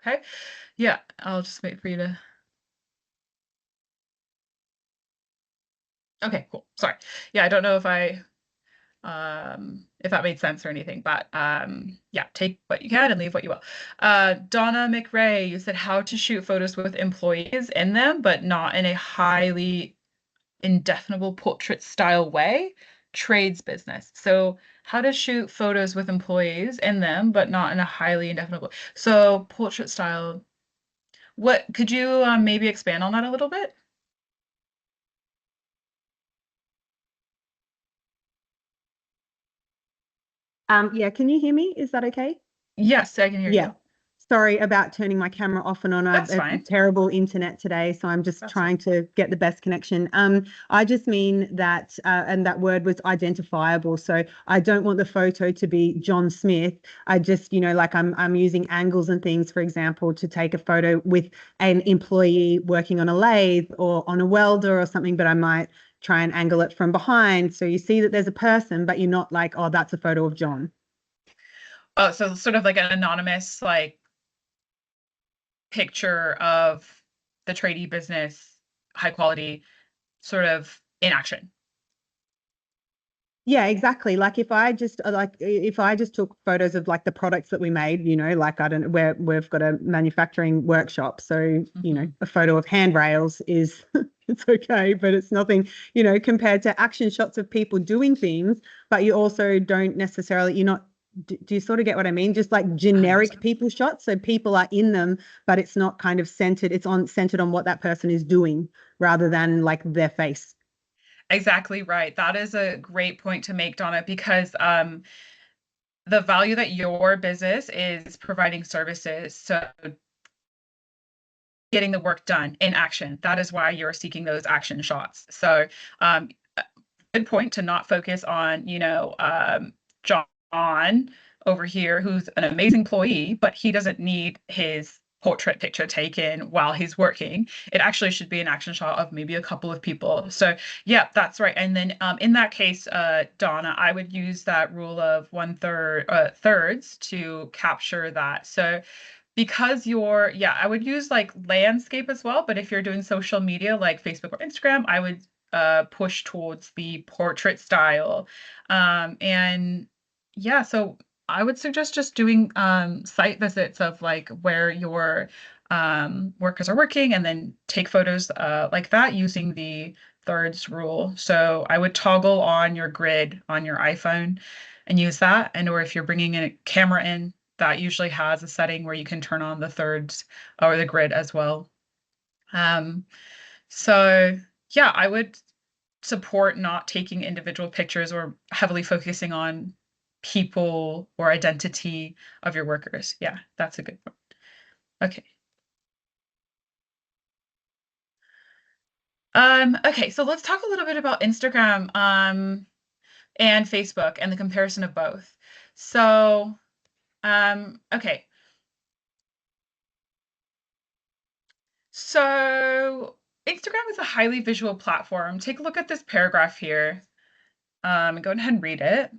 Okay. Yeah, I'll just wait for you to. Okay, cool. Sorry. Yeah, I don't know if that made sense or anything, but yeah, take what you can and leave what you will. Donna McRae, you said how to shoot photos with employees in them, but not in a highly indefinable portrait style way. Trades business. So how to shoot photos with employees in them, but not in a highly indefinable. So portrait style. What could you maybe expand on that a little bit? Yeah, can you hear me? Is that okay? Yes, I can hear Yeah. you. Sorry about turning my camera off and on. That's I've fine. terrible internet today, so I'm just trying to get the best connection. I just mean that, and that word was identifiable. So I don't want the photo to be John Smith. I just, like I'm using angles and things, for example, to take a photo with an employee working on a lathe or on a welder or something, but I might try and angle it from behind. So you see that there's a person, but you're not like, oh, that's a photo of John. Oh, so sort of like an anonymous, like picture of the tradie business, high quality, sort of in action. Yeah, exactly. Like if I just took photos of like the products that we made, like I don't know, where we've got a manufacturing workshop. So, a photo of handrails is it's okay, but it's nothing, compared to action shots of people doing things, but you also don't necessarily, do you sort of get what I mean? Just like generic 100%. people shots. So people are in them, but it's not kind of centered. It's centered on what that person is doing rather than like their face. Exactly right. That is a great point to make, Donna, because the value that your business is providing services, so getting the work done in action, that is why you're seeking those action shots. So good point to not focus on, John over here, who's an amazing employee, but he doesn't need his portrait picture taken while he's working. It actually should be an action shot of maybe a couple of people. So yeah, that's right. And then in that case, Donna, I would use that rule of thirds to capture that. So because I would use like landscape as well, but if you're doing social media like Facebook or Instagram, I would push towards the portrait style. And yeah, so I would suggest just doing site visits of like where your workers are working and then take photos like that using the thirds rule. So I would toggle on your grid on your iPhone and use that. And or if you're bringing a camera in, that usually has a setting where you can turn on the thirds or the grid as well. So yeah, I would support not taking individual pictures or heavily focusing on people or identity of your workers. Yeah, that's a good point. Okay. Okay, so let's talk a little bit about Instagram and Facebook and the comparison of both. So, okay. So Instagram is a highly visual platform. Take a look at this paragraph here. And go ahead and read it.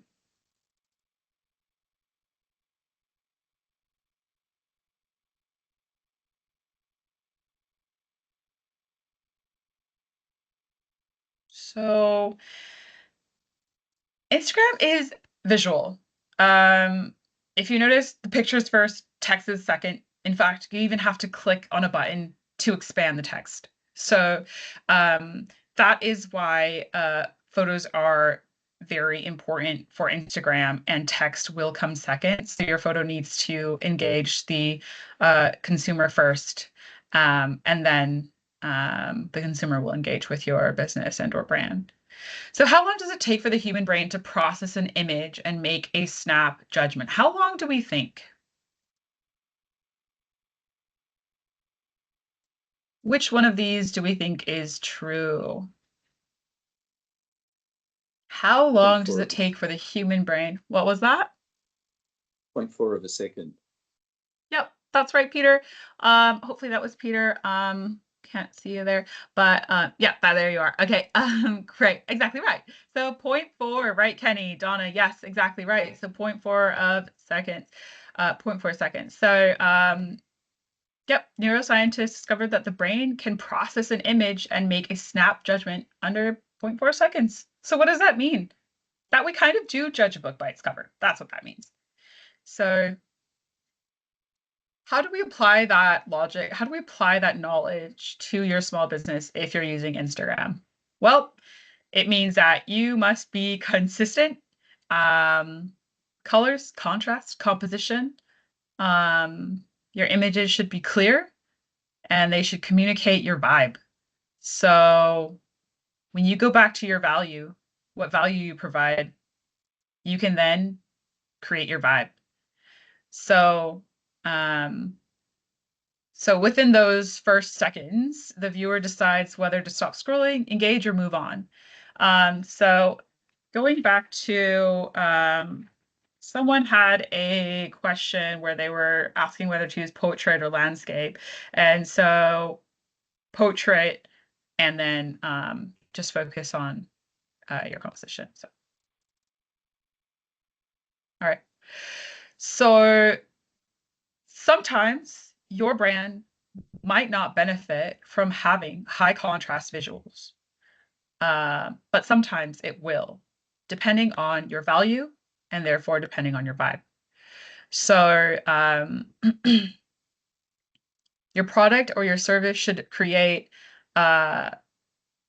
So Instagram is visual. If you notice, the pictures first, text is second. In fact, you even have to click on a button to expand the text. So that is why photos are very important for Instagram, and text will come second. So your photo needs to engage the consumer first, and then the consumer will engage with your business and or brand. So how long does it take for the human brain to process an image and make a snap judgment? How long do we think? Which one of these do we think is true? How long does it take for the human brain? What was that? 0.4 of a second. Yep, that's right, Peter. Hopefully that was Peter. Can't see you there, but yeah, there you are. Okay, great, exactly right. So 0.4, right, Kenny, Donna, yes, exactly right. So 0.4 of seconds, 0.4 seconds. So yep, neuroscientists discovered that the brain can process an image and make a snap judgment under 0.4 seconds. So what does that mean? That we kind of do judge a book by its cover. That's what that means. So how do we apply that logic? How do we apply that knowledge to your small business if you're using Instagram? Well, it means that you must be consistent. Colors, contrast, composition. Your images should be clear and they should communicate your vibe. So when you go back to your value, what value you provide, you can then create your vibe. So within those first seconds, the viewer decides whether to stop scrolling, engage, or move on. So going back to someone had a question where they were asking whether to use portrait or landscape. And so portrait, and then just focus on your composition. So, all right. So sometimes your brand might not benefit from having high contrast visuals, but sometimes it will, depending on your value and therefore depending on your vibe. So your product or your service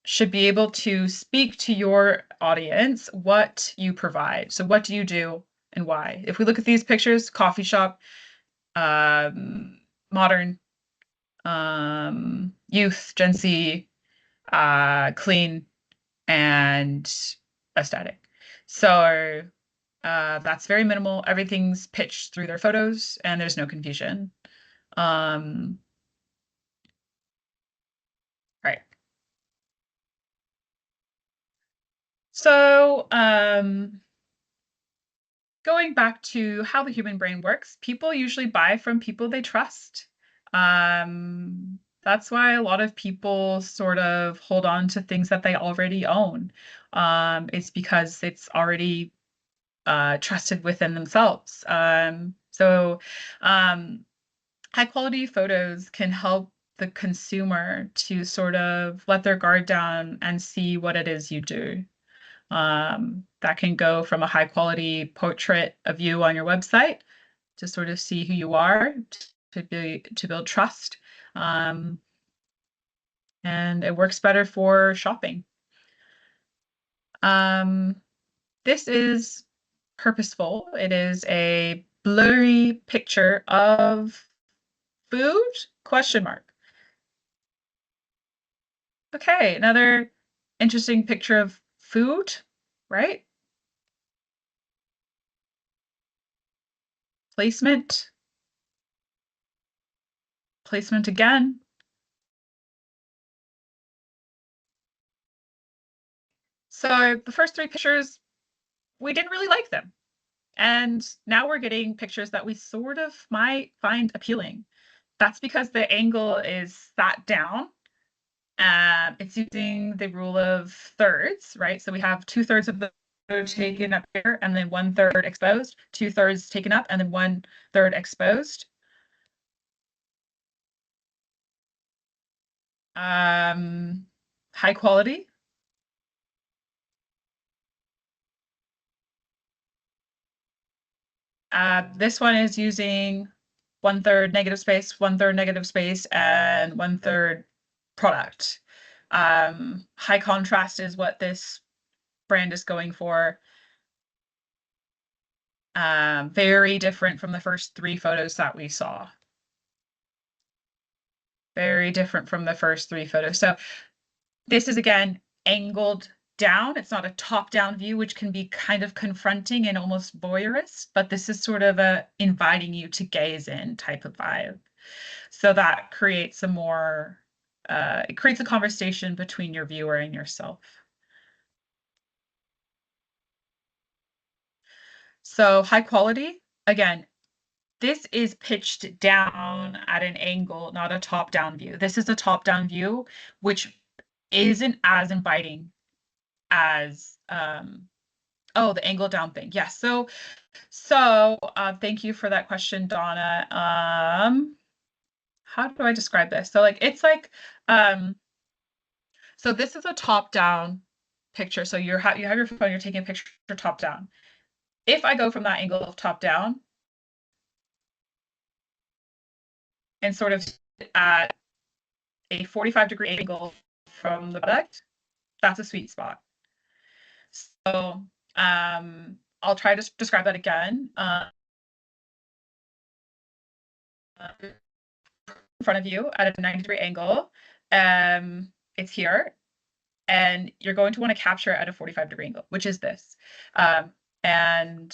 should be able to speak to your audience what you provide. So what do you do and why? If we look at these pictures, coffee shop, modern, youth, Gen Z, clean, and aesthetic. So that's very minimal. Everything's pitched through their photos and there's no confusion. Right. So going back to how the human brain works, people usually buy from people they trust. That's why a lot of people sort of hold on to things that they already own. It's because it's already trusted within themselves. High quality photos can help the consumer to sort of let their guard down and see what it is you do. That can go from a high quality portrait of you on your website to sort of see who you are, to build trust. And it works better for shopping. This is purposeful. It is a blurry picture of food? Question mark. Okay, another interesting picture of food, right? Placement. Placement again. So the first three pictures, we didn't really like them. And now we're getting pictures that we sort of might find appealing. That's because the angle is sat down. It's using the rule of thirds, right? So we have 2/3 of the photo taken up here and then 1/3 exposed, 2/3 taken up and then 1/3 exposed. High quality. This one is using 1/3 negative space, 1/3 negative space, and 1/3 product. High contrast is what this brand is going for. Very different from the first three photos that we saw. Very different from the first three photos. So this is, again, angled down. It's not a top-down view, which can be kind of confronting and almost voyeurist, but this is sort of a inviting you to gaze in type of vibe. So that creates a more, it creates a conversation between your viewer and yourself. So high quality, again, this is pitched down at an angle, not a top-down view. This is a top-down view, which isn't as inviting as oh, the angle down thing. Yes. So thank you for that question, Donna. How do I describe this? So like it's like so this is a top-down picture. So you have your phone, you're taking a picture top-down. If I go from that angle of top-down and sort of at a 45-degree angle from the product, that's a sweet spot. So I'll try to describe that again. In front of you at a 90-degree angle, it's here, and you're going to want to capture it at a 45-degree angle, which is this. And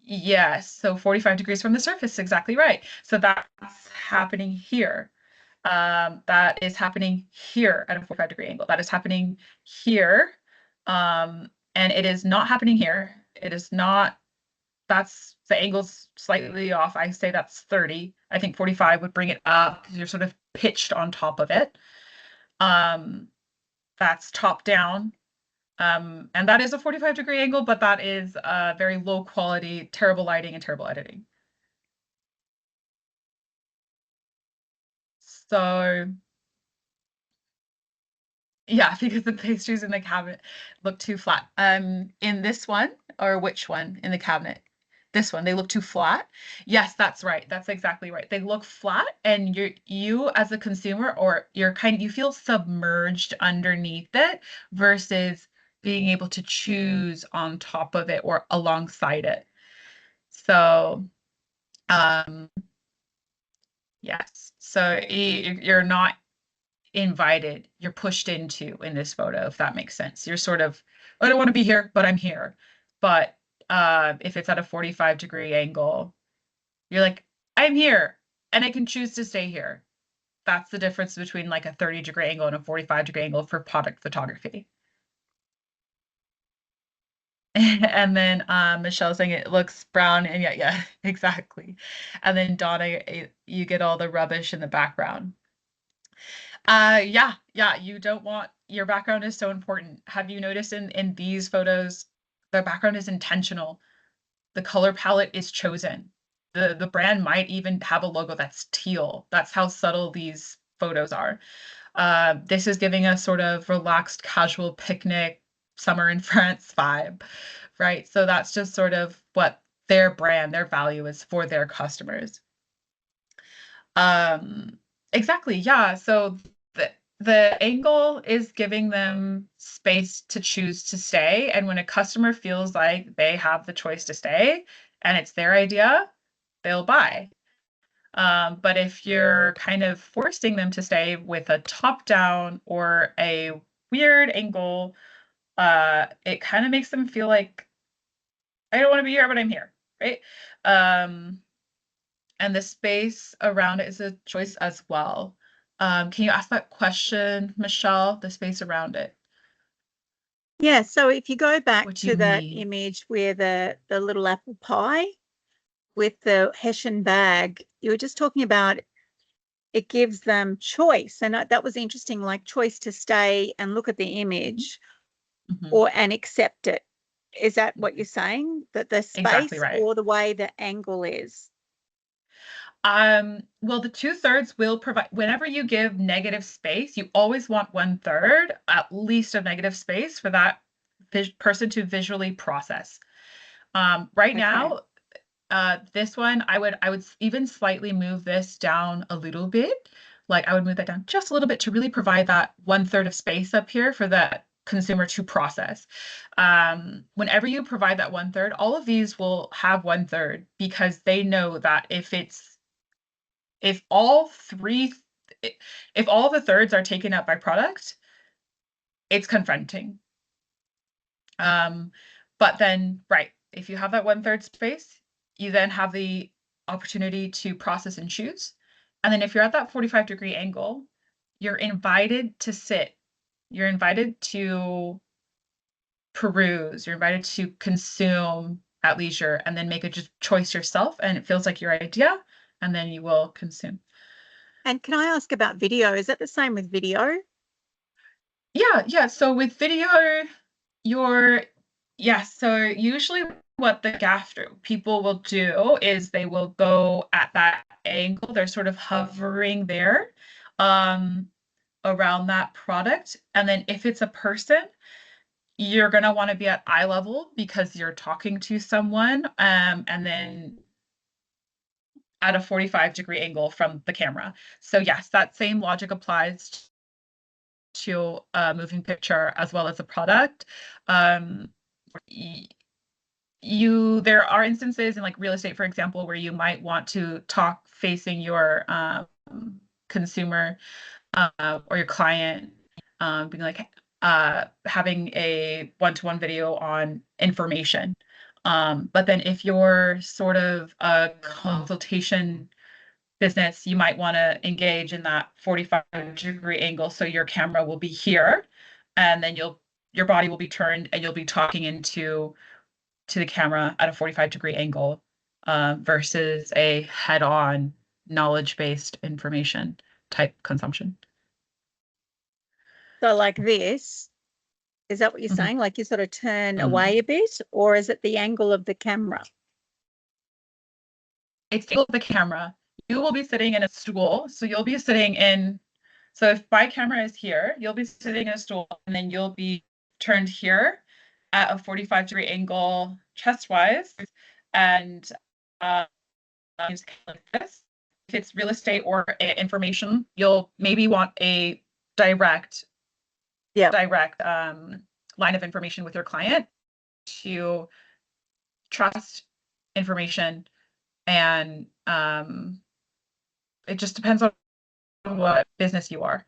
yes, so 45 degrees from the surface, exactly right. So that's happening here. That is happening here at a 45-degree angle. That is happening here. And it is not happening here. It is not, that's the angle's slightly off. I say that's 30. I think 45 would bring it up because you're sort of pitched on top of it. That's top down. And that is a 45-degree angle, but that is very low quality, terrible lighting and terrible editing. So yeah, because the pastries in the cabinet look too flat. In this one, or which one in the cabinet? This one, they look too flat. Yes, that's right. That's exactly right. They look flat, and you as a consumer, or you feel submerged underneath it versus being able to choose on top of it or alongside it. So, yes. So you're not invited, you're pushed into in this photo, if that makes sense. You're sort of, I don't want to be here, but I'm here. But if it's at a 45-degree angle, you're like, I'm here and I can choose to stay here. That's the difference between like a 30-degree angle and a 45-degree angle for product photography. And then Michelle's saying it looks brown, and yeah, exactly. And then Donna, you get all the rubbish in the background. Yeah, you don't want, your background is so important. Have you noticed in these photos, the background is intentional. The color palette is chosen. The brand might even have a logo that's teal. That's how subtle these photos are. This is giving a sort of relaxed, casual picnic, summer in France vibe, right? So that's just sort of what their brand, their value is for their customers. Exactly, yeah. So the angle is giving them space to choose to stay. And when a customer feels like they have the choice to stay and it's their idea, they'll buy. But if you're kind of forcing them to stay with a top down or a weird angle, it kind of makes them feel like, I don't want to be here, but I'm here, right? And the space around it is a choice as well. Can you ask that question, Michelle, the space around it? Yeah, so if you go back to that image where the little apple pie with the Hessian bag, you were just talking about it gives them choice. And that was interesting, like choice to stay and look at the image and accept it. Is that what you're saying? That the space exactly right. Or the way the angle is? Well, the 2/3 will provide, whenever you give negative space, you always want 1/3 at least of negative space for that person to visually process. Right now, this one, I would even slightly move this down a little bit. Like I would move that down just a little bit to really provide that 1/3 of space up here for that consumer to process. Whenever you provide that 1/3, all of these will have 1/3 because they know that if all the thirds are taken up by product, it's confronting. But then, right, if you have that 1/3 space, you then have the opportunity to process and choose. And then if you're at that 45-degree angle, you're invited to sit. You're invited to peruse. You're invited to consume at leisure, and then make a choice yourself, and it feels like your idea, and then you will consume. And can I ask about video? Is that the same with video? Yeah. So with video, so usually what the gaffer people will do is they will go at that angle. They're sort of hovering there around that product. And then if it's a person, you're going to want to be at eye level because you're talking to someone, and then at a 45-degree angle from the camera. So yes, that same logic applies to a moving picture as well as a product. There are instances in like real estate, for example, where you might want to talk facing your consumer or your client, being like having a one-to-one video on information. But then if you're sort of a consultation business, you might want to engage in that 45-degree angle. So your camera will be here, and then your body will be turned, and you'll be talking to the camera at a 45-degree angle, versus a head-on knowledge-based information type consumption. So like this, is that what you're saying? Like you sort of turn away a bit, or is it the angle of the camera? It's the angle of the camera. You will be sitting in a stool. So you'll be sitting in, so if my camera is here, you'll be sitting in a stool, and then you'll be turned here at a 45-degree angle chest-wise. And like this. If it's real estate or information, you'll maybe want a direct line of information with your client to trust information. And it just depends on what business you are.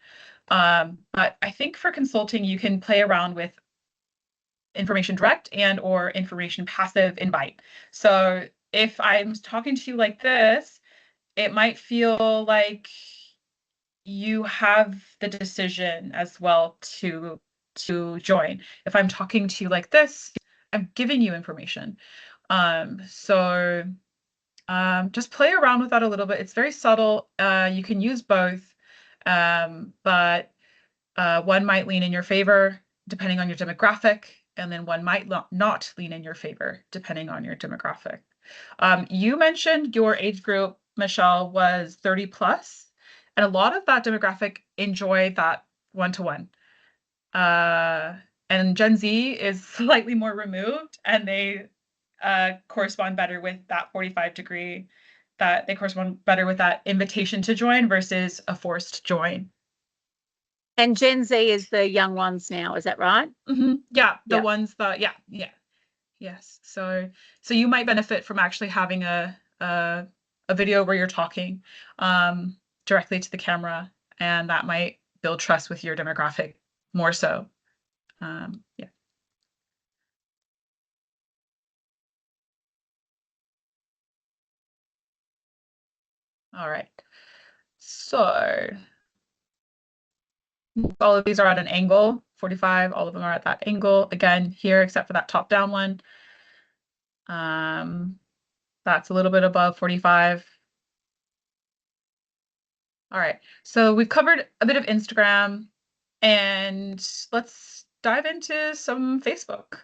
But I think for consulting, you can play around with information direct and or information passive invite. So if I'm talking to you like this, it might feel like you have the decision as well to join. If I'm talking to you like this, I'm giving you information. Just play around with that a little bit. It's very subtle. You can use both, but one might lean in your favor depending on your demographic, and then one might not lean in your favor depending on your demographic. You mentioned your age group, Michelle, was 30 plus, and a lot of that demographic enjoy that one-to-one. And Gen Z is slightly more removed, and they correspond better with that 45-degree, that they correspond better with that invitation to join versus a forced join. And Gen Z is the young ones now, is that right? Yeah, the ones that, yes. So you might benefit from actually having a video where you're talking directly to the camera, and that might build trust with your demographic more so. Yeah. All right. So all of these are at an angle, 45, all of them are at that angle. Again, here, except for that top down one. That's a little bit above 45. All right, so we've covered a bit of Instagram, and let's dive into some Facebook.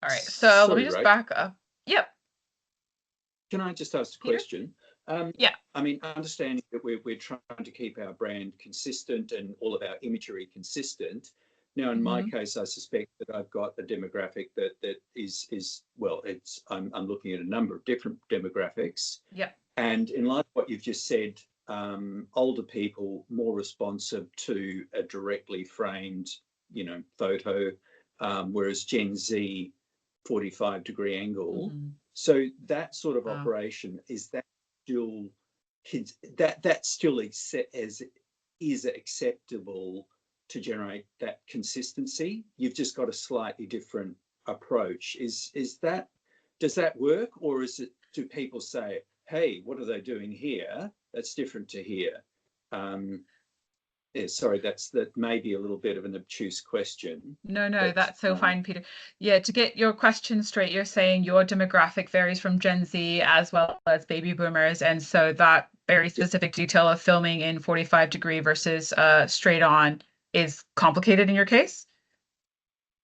All right, so let me just back up. Yep. Can I just ask a question? Yeah. I mean, understanding that we're trying to keep our brand consistent and all of our imagery consistent. Now, in my case, I suspect that I've got a demographic that is well, I'm looking at a number of different demographics. Yeah. And in light of what you've just said, older people more responsive to a directly framed, photo, whereas Gen Z, 45-degree angle. So that sort of operation, is that still is acceptable to generate that consistency? You've just got a slightly different approach. Does that work, or do people say, hey, what are they doing here? That's different to here? Yeah, sorry, that may be a little bit of an obtuse question. No, but, that's so fine, Peter. Yeah, to get your question straight, you're saying your demographic varies from Gen Z as well as baby boomers. And so that very specific detail of filming in 45-degree versus straight on is complicated in your case?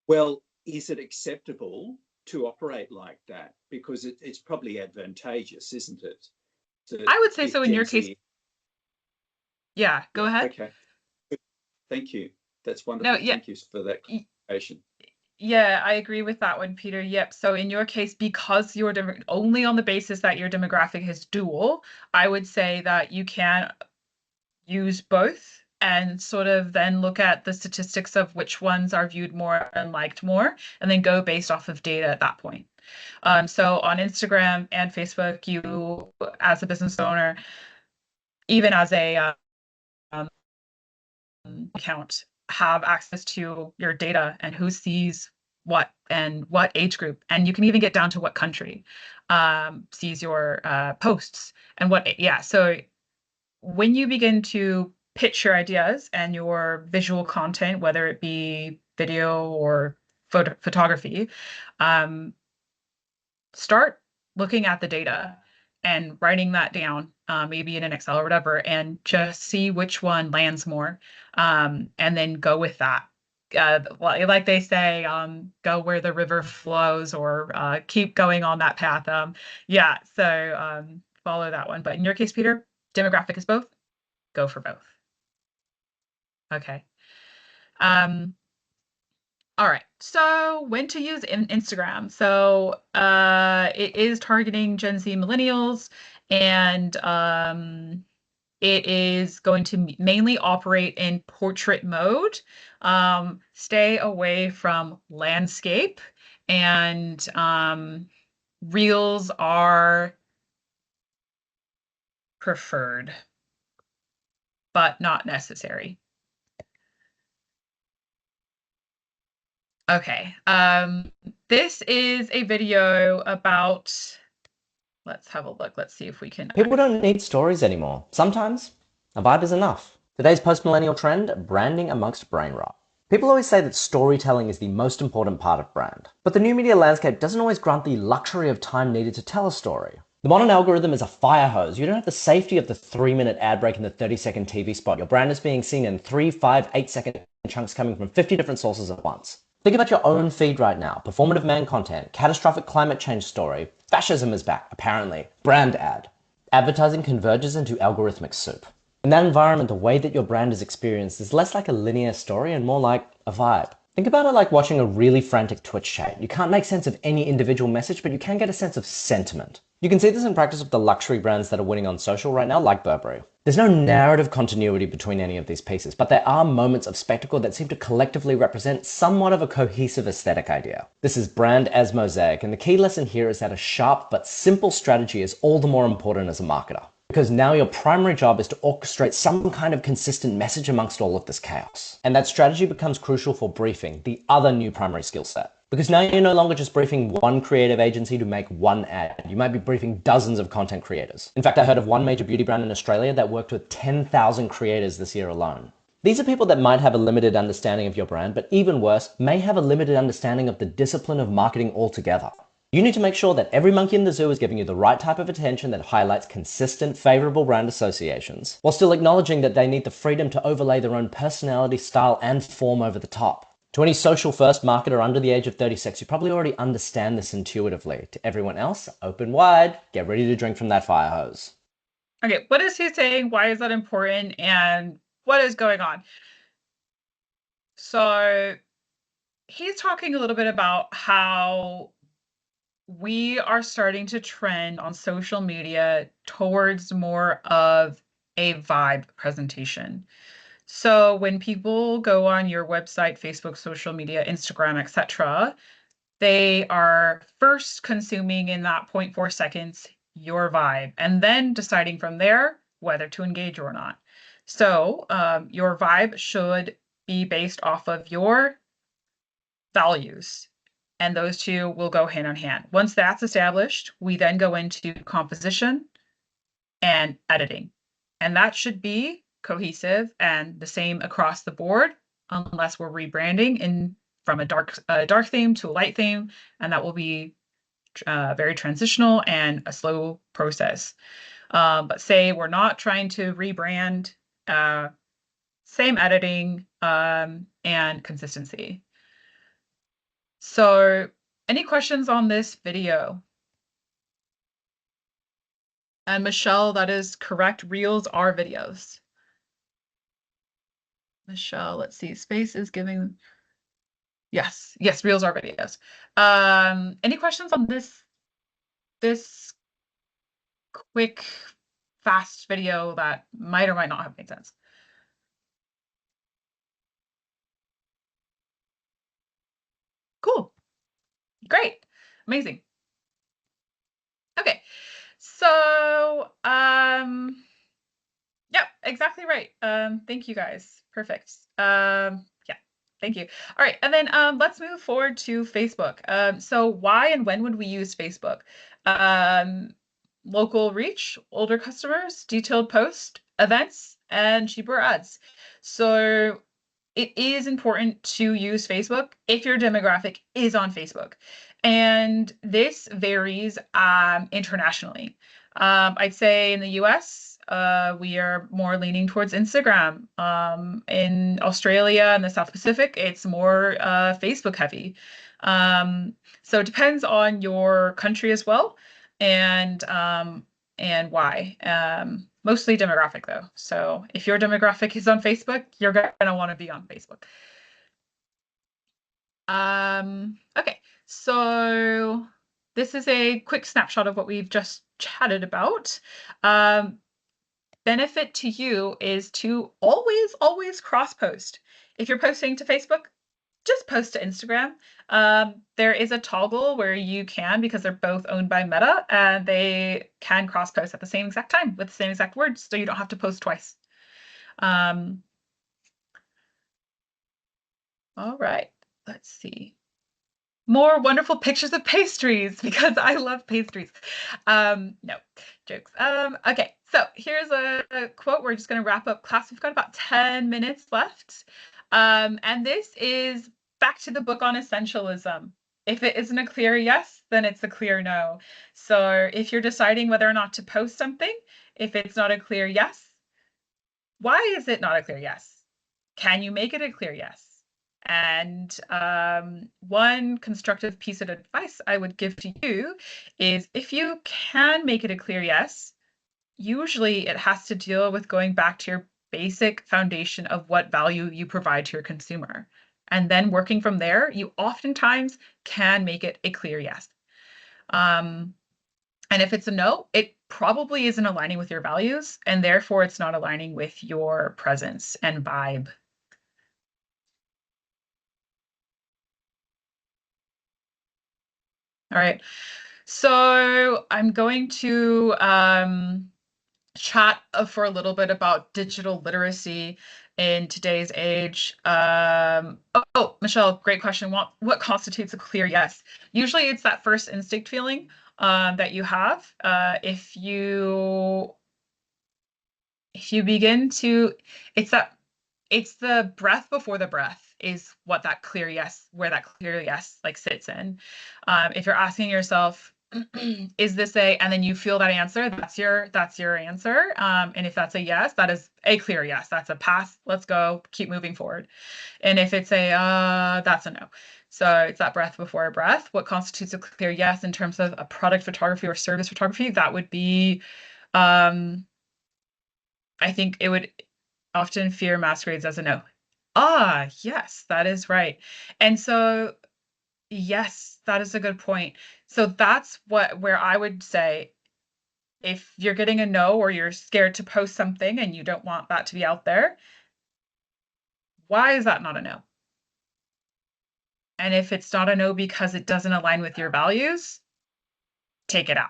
Well, is it acceptable to operate like that? Because it's probably advantageous, isn't it? I would say so in Gen your Z... case. Yeah, go ahead. Okay. Thank you. That's wonderful. No, yeah. Thank you for that clarification. Yeah, I agree with that one, Peter. Yep. So in your case, because you're only on the basis that your demographic is dual, I would say that you can use both and sort of then look at the statistics of which ones are viewed more and liked more, and then go based off of data at that point. So on Instagram and Facebook, you, as a business owner, even as a account, have access to your data and who sees what and what age group, and you can even get down to what country sees your posts and what. Yeah, so when you begin to pitch your ideas and your visual content, whether it be video or photography, start looking at the data and writing that down, maybe in an Excel or whatever, and just see which one lands more, and then go with that. Like they say, go where the river flows, or keep going on that path. Yeah, so follow that one. But in your case, Peter, demographic is both. Go for both. Okay. All right, so when to use Instagram. So it is targeting Gen Z millennials, and it is going to mainly operate in portrait mode. Stay away from landscape, and reels are preferred, but not necessary. Okay, this is a video about, let's have a look. Let's see if we can. People don't need stories anymore. Sometimes a vibe is enough. Today's post-millennial trend, branding amongst brain rot. People always say that storytelling is the most important part of brand, but the new media landscape doesn't always grant the luxury of time needed to tell a story. The modern algorithm is a fire hose. You don't have the safety of the 3-minute ad break and the 30-second TV spot. Your brand is being seen in 3, 5, 8-second chunks coming from 50 different sources at once. Think about your own feed right now. Performative man content, catastrophic climate change story, fascism is back, apparently, brand ad. Advertising converges into algorithmic soup. In that environment, the way that your brand is experienced is less like a linear story and more like a vibe. Think about it like watching a really frantic Twitch chat. You can't make sense of any individual message, but you can get a sense of sentiment. You can see this in practice with the luxury brands that are winning on social right now, like Burberry. There's no narrative continuity between any of these pieces, but there are moments of spectacle that seem to collectively represent somewhat of a cohesive aesthetic idea. This is brand as mosaic, and the key lesson here is that a sharp but simple strategy is all the more important as a marketer. Because now your primary job is to orchestrate some kind of consistent message amongst all of this chaos. And that strategy becomes crucial for briefing, the other new primary skill set. Because now you're no longer just briefing one creative agency to make one ad. You might be briefing dozens of content creators. In fact, I heard of one major beauty brand in Australia that worked with 10,000 creators this year alone. These are people that might have a limited understanding of your brand, but even worse, may have a limited understanding of the discipline of marketing altogether. You need to make sure that every monkey in the zoo is giving you the right type of attention that highlights consistent, favorable brand associations, while still acknowledging that they need the freedom to overlay their own personality, style, and form over the top. To any social-first marketer under the age of 36, you probably already understand this intuitively. To everyone else, open wide, get ready to drink from that fire hose. Okay, what is he saying? Why is that important? And what is going on? So he's talking a little bit about how we are starting to trend on social media towards more of a vibe presentation. So when people go on your website, Facebook, social media, Instagram, etc., they are first consuming in that 0.4 seconds your vibe, and then deciding from there whether to engage or not. So your vibe should be based off of your values, and those two will go hand in hand. Once that's established, we then go into composition and editing, and that should be cohesive and the same across the board, unless we're rebranding from a dark theme to a light theme, and that will be very transitional and a slow process. But say we're not trying to rebrand, same editing and consistency. So any questions on this video? And Michelle, that is correct. Reels are videos. Michelle, let's see. Space is giving. Yes, reels are videos. Any questions on this quick, fast video that might or might not have made sense? Cool. Great. Amazing. Okay. So, yeah, exactly right. Thank you guys. Perfect. Yeah, thank you. All right, and then let's move forward to Facebook. So why and when would we use Facebook? Local reach, older customers, detailed post, events, and cheaper ads. So it is important to use Facebook if your demographic is on Facebook. And this varies internationally. I'd say in the US, we are more leaning towards Instagram. In Australia and the South Pacific, it's more Facebook heavy. So it depends on your country as well, and why. Mostly demographic though. So if your demographic is on Facebook, you're gonna want to be on Facebook. Okay, so this is a quick snapshot of what we've just chatted about. Benefit to you is to always cross-post. If you're posting to Facebook, just post to Instagram. There is a toggle where you can, because they're both owned by Meta, and they can cross-post at the same exact time with the same exact words, so you don't have to post twice. All right, let's see. More wonderful pictures of pastries, because I love pastries. No, jokes. Okay, so here's a quote. We're just going to wrap up class. We've got about 10 minutes left. And this is back to the book on essentialism. If it isn't a clear yes, then it's a clear no. So if you're deciding whether or not to post something, if it's not a clear yes, why is it not a clear yes? Can you make it a clear yes? And one constructive piece of advice I would give to you is, if you can make it a clear yes, usually it has to deal with going back to your basic foundation of what value you provide to your consumer. And then working from there, you oftentimes can make it a clear yes. And if it's a no, it probably isn't aligning with your values, and therefore it's not aligning with your presence and vibe. All right, so I'm going to chat for a little bit about digital literacy in today's age. Oh, Michelle, great question. What constitutes a clear yes? Usually it's that first instinct feeling that you have. If you begin to, it's the breath before the breath is what that clear yes, where that clear yes like sits in. If you're asking yourself, is this and then you feel that answer, that's your answer. And if that's a yes, that is a clear yes. That's a pass, let's go, keep moving forward. And if it's that's a no. So it's that breath before a breath. What constitutes a clear yes in terms of a product photography or service photography? That would be, I think it would often fear masquerades as a no. Yes, that is right. And so, yes, that is a good point. So that's where I would say, if you're getting a no, or you're scared to post something and you don't want that to be out there, why is that not a no? And if it's not a no because it doesn't align with your values, take it out.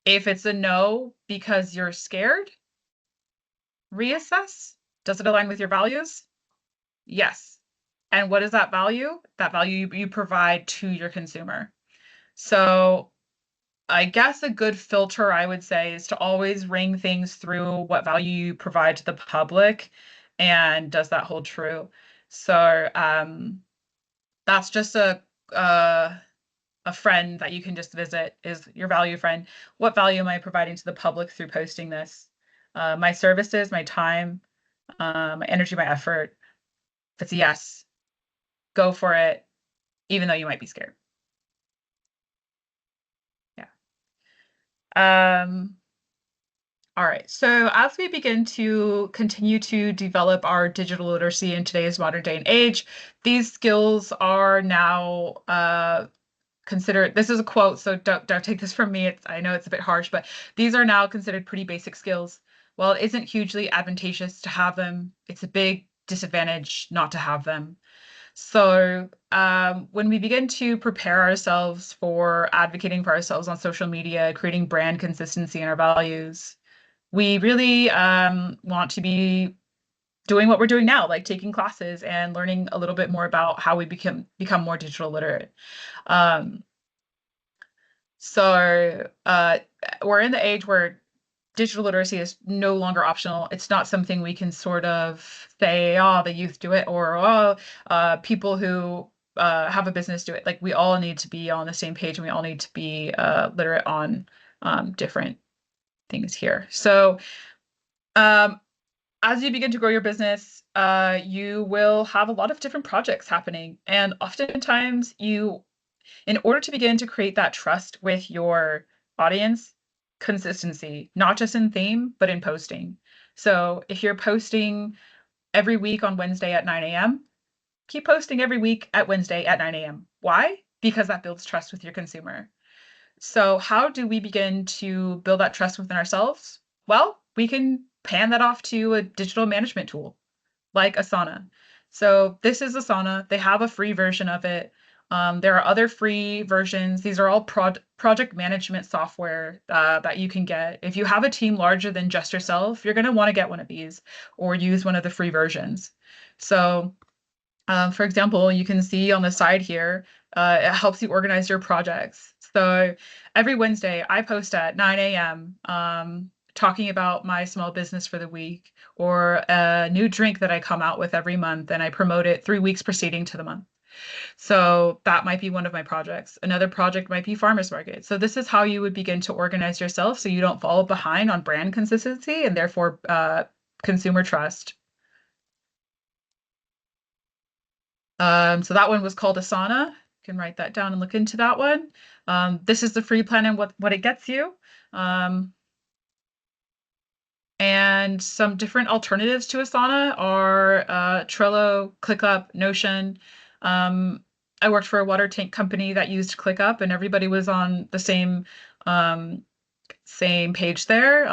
If it's a no because you're scared, reassess. Does it align with your values? Yes. And what is that value? That value you provide to your consumer. So I guess a good filter, I would say, is to always ring things through what value you provide to the public, and does that hold true? So that's just a friend that you can just visit, is your value friend. What value am I providing to the public through posting this? My services, my time, my energy, my effort. If it's a yes, go for it, even though you might be scared. Yeah. All right. So as we begin to continue to develop our digital literacy in today's modern day and age, these skills are now considered, this is a quote, so don't take this from me. I know it's a bit harsh, but these are now considered pretty basic skills. While it isn't hugely advantageous to have them, it's a big disadvantage not to have them. So when we begin to prepare ourselves for advocating for ourselves on social media, creating brand consistency in our values, we really want to be doing what we're doing now, like taking classes and learning a little bit more about how we become more digital literate. So we're in the age where digital literacy is no longer optional. It's not something we can sort of say, oh, the youth do it, or oh, people who have a business do it. Like, we all need to be on the same page, and we all need to be literate on different things here. So as you begin to grow your business, you will have a lot of different projects happening. And oftentimes in order to begin to create that trust with your audience, consistency, not just in theme, but in posting. So if you're posting every week on Wednesday at 9 a.m., keep posting every week at Wednesday at 9 a.m. Why? Because that builds trust with your consumer. So how do we begin to build that trust within ourselves? Well, we can pan that off to a digital management tool like Asana. So this is Asana. They have a free version of it. There are other free versions. These are all project management software that you can get. If you have a team larger than just yourself, you're going to want to get one of these or use one of the free versions. So for example, you can see on the side here, it helps you organize your projects. So every Wednesday, I post at 9 a.m. Talking about my small business for the week, or a new drink that I come out with every month, and I promote it 3 weeks preceding to the month. So that might be one of my projects. Another project might be farmers market. So this is how you would begin to organize yourself so you don't fall behind on brand consistency and therefore consumer trust. So that one was called Asana. You can write that down and look into that one. This is the free plan and what it gets you. And some different alternatives to Asana are Trello, ClickUp, Notion. I worked for a water tank company that used ClickUp, and everybody was on the same page there.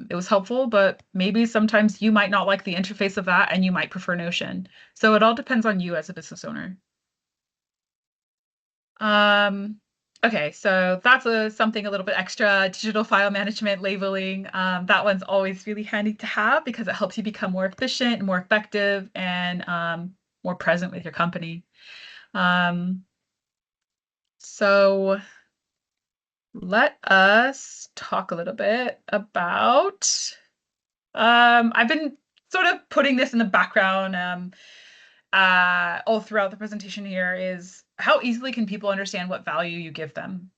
It was helpful, but maybe sometimes you might not like the interface of that and you might prefer Notion. So it all depends on you as a business owner. Okay, so that's something a little bit extra, digital file management, labeling. That one's always really handy to have because it helps you become more efficient and more effective and more present with your company. So let us talk a little bit about, I've been sort of putting this in the background all throughout the presentation here, is how easily can people understand what value you give them?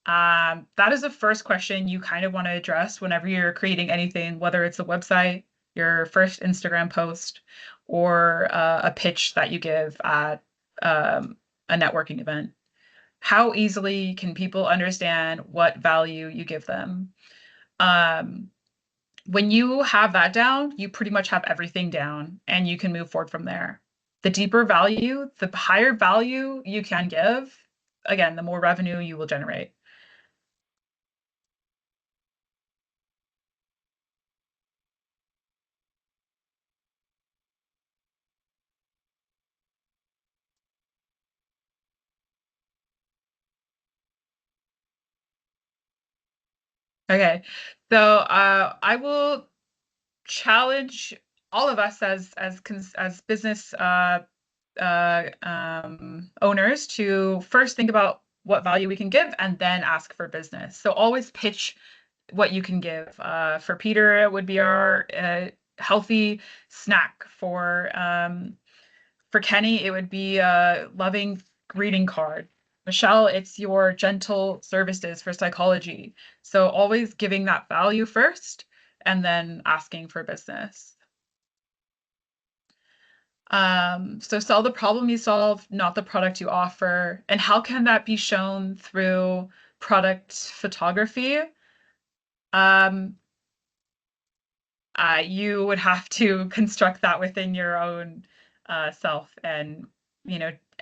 That is the first question you kind of want to address whenever you're creating anything, whether it's a website, your first Instagram post, or a pitch that you give at a networking event. How easily can people understand what value you give them? When you have that down, you pretty much have everything down and you can move forward from there. The deeper value, the higher value you can give, again, the more revenue you will generate. Okay, so I will challenge all of us as business owners to first think about what value we can give, and then ask for business. So always pitch what you can give. For Peter, it would be our healthy snack. For Kenny, it would be a loving greeting card. Michelle, it's your gentle services for psychology. So always giving that value first and then asking for business. So sell the problem you solve, not the product you offer. And how can that be shown through product photography? You would have to construct that within your own self. And,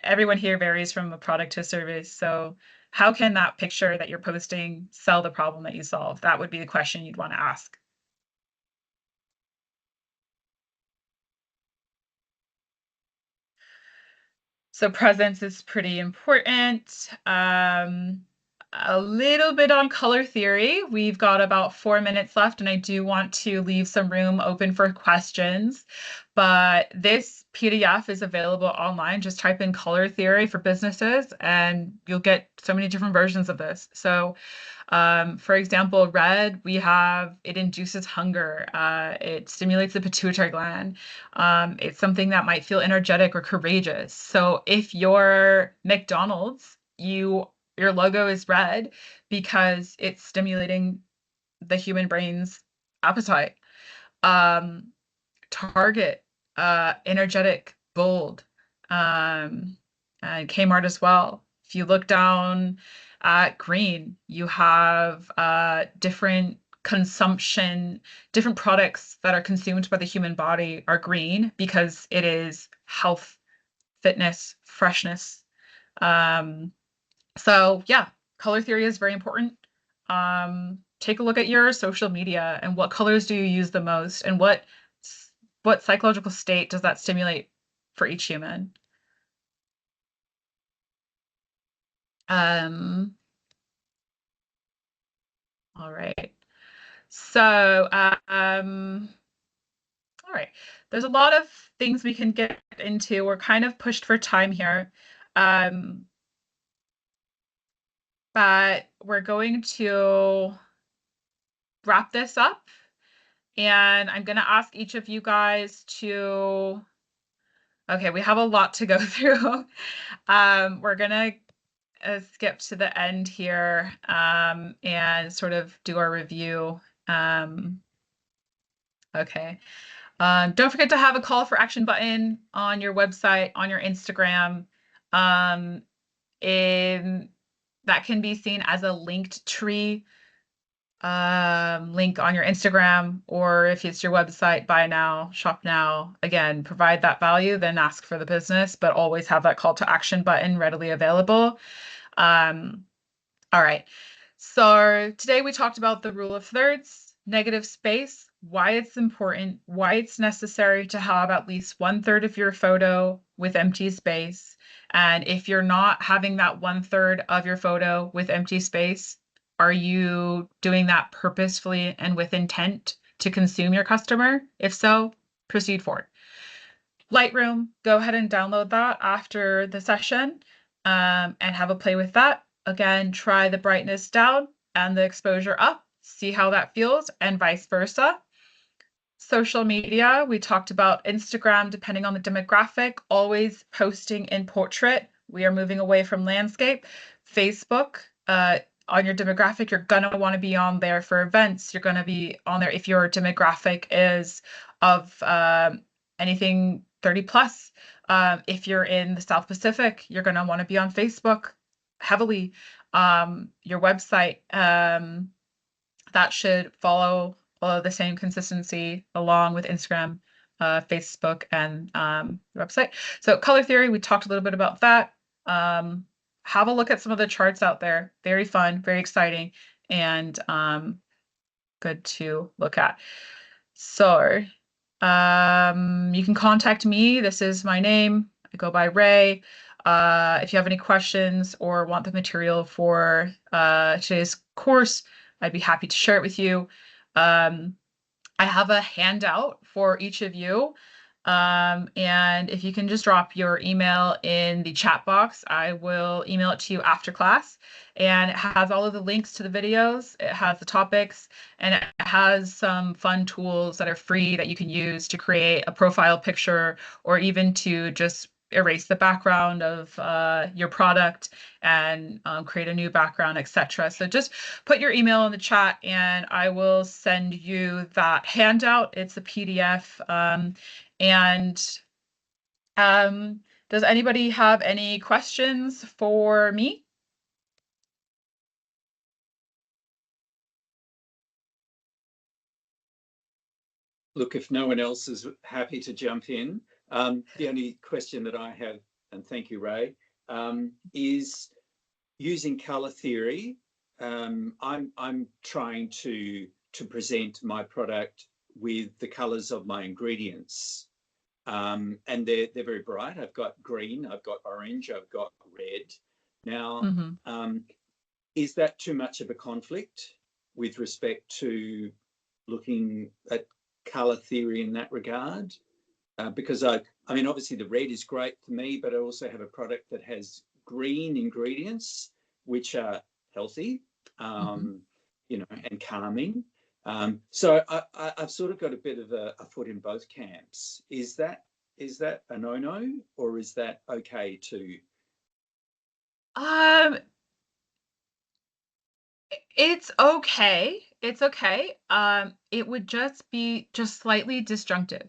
everyone here varies from a product to a service. So how can that picture that you're posting sell the problem that you solve? That would be the question you'd want to ask. So presence is pretty important. A little bit on color theory. We've got about 4 minutes left, and I do want to leave some room open for questions. But this PDF is available online. Just type in color theory for businesses, and you'll get so many different versions of this. So for example, red, it induces hunger. It stimulates the pituitary gland. It's something that might feel energetic or courageous. So if you're McDonald's, your logo is red because it's stimulating the human brain's appetite. Target, energetic, bold, and Kmart as well. If you look down at green, you have different products that are consumed by the human body are green because it is health, fitness, freshness. So yeah, color theory is very important. Take a look at your social media and what colors do you use the most, and what psychological state does that stimulate for each human? All right. So, all right. There's a lot of things we can get into. We're kind of pushed for time here. But we're going to wrap this up. And I'm going to ask each of you guys to, okay, we have a lot to go through. We're going to skip to the end here and sort of do our review. Okay. Don't forget to have a call for action button on your website, on your Instagram. That can be seen as a linked tree link on your Instagram, or if it's your website, buy now, shop now. Again, provide that value, then ask for the business, but always have that call to action button readily available. All right. So today we talked about the rule of thirds, negative space, why it's important, why it's necessary to have at least 1/3 of your photo with empty space. And if you're not having that 1/3 of your photo with empty space, are you doing that purposefully and with intent to consume your customer? If so, proceed forward. Lightroom, go ahead and download that after the session and have a play with that. Again, try the brightness down and the exposure up, see how that feels, and vice versa. Social media, we talked about Instagram, depending on the demographic, always posting in portrait. We are moving away from landscape. Facebook, on your demographic, you're going to want to be on there for events. You're going to be on there if your demographic is of anything 30 plus. If you're in the South Pacific, you're going to want to be on Facebook heavily. Your website, that should follow the same consistency along with Instagram, Facebook, and website. So color theory, we talked a little bit about that. Have a look at some of the charts out there. Very fun, very exciting, and good to look at. So you can contact me. This is my name. I go by Ray. If you have any questions or want the material for today's course, I'd be happy to share it with you. I have a handout for each of you. And if you can just drop your email in the chat box, I will email it to you after class. And it has all of the links to the videos, it has the topics, and it has some fun tools that are free that you can use to create a profile picture, or even to just erase the background of your product and create a new background, etc. So just put your email in the chat and I will send you that handout. It's a PDF. And does anybody have any questions for me? Look, if no one else is happy to jump in, the only question that I have, and thank you, Ray, is using color theory. I'm trying to present my product with the colors of my ingredients, and they're very bright. I've got green, I've got orange, I've got red. Now, is that too much of a conflict with respect to looking at color theory in that regard? Because I mean, obviously the red is great for me, but I also have a product that has green ingredients, which are healthy, you know, and calming. So I've sort of got a bit of a foot in both camps. Is that a no-no, or is that okay too? It's okay. It's okay. It would just be just slightly disjunctive.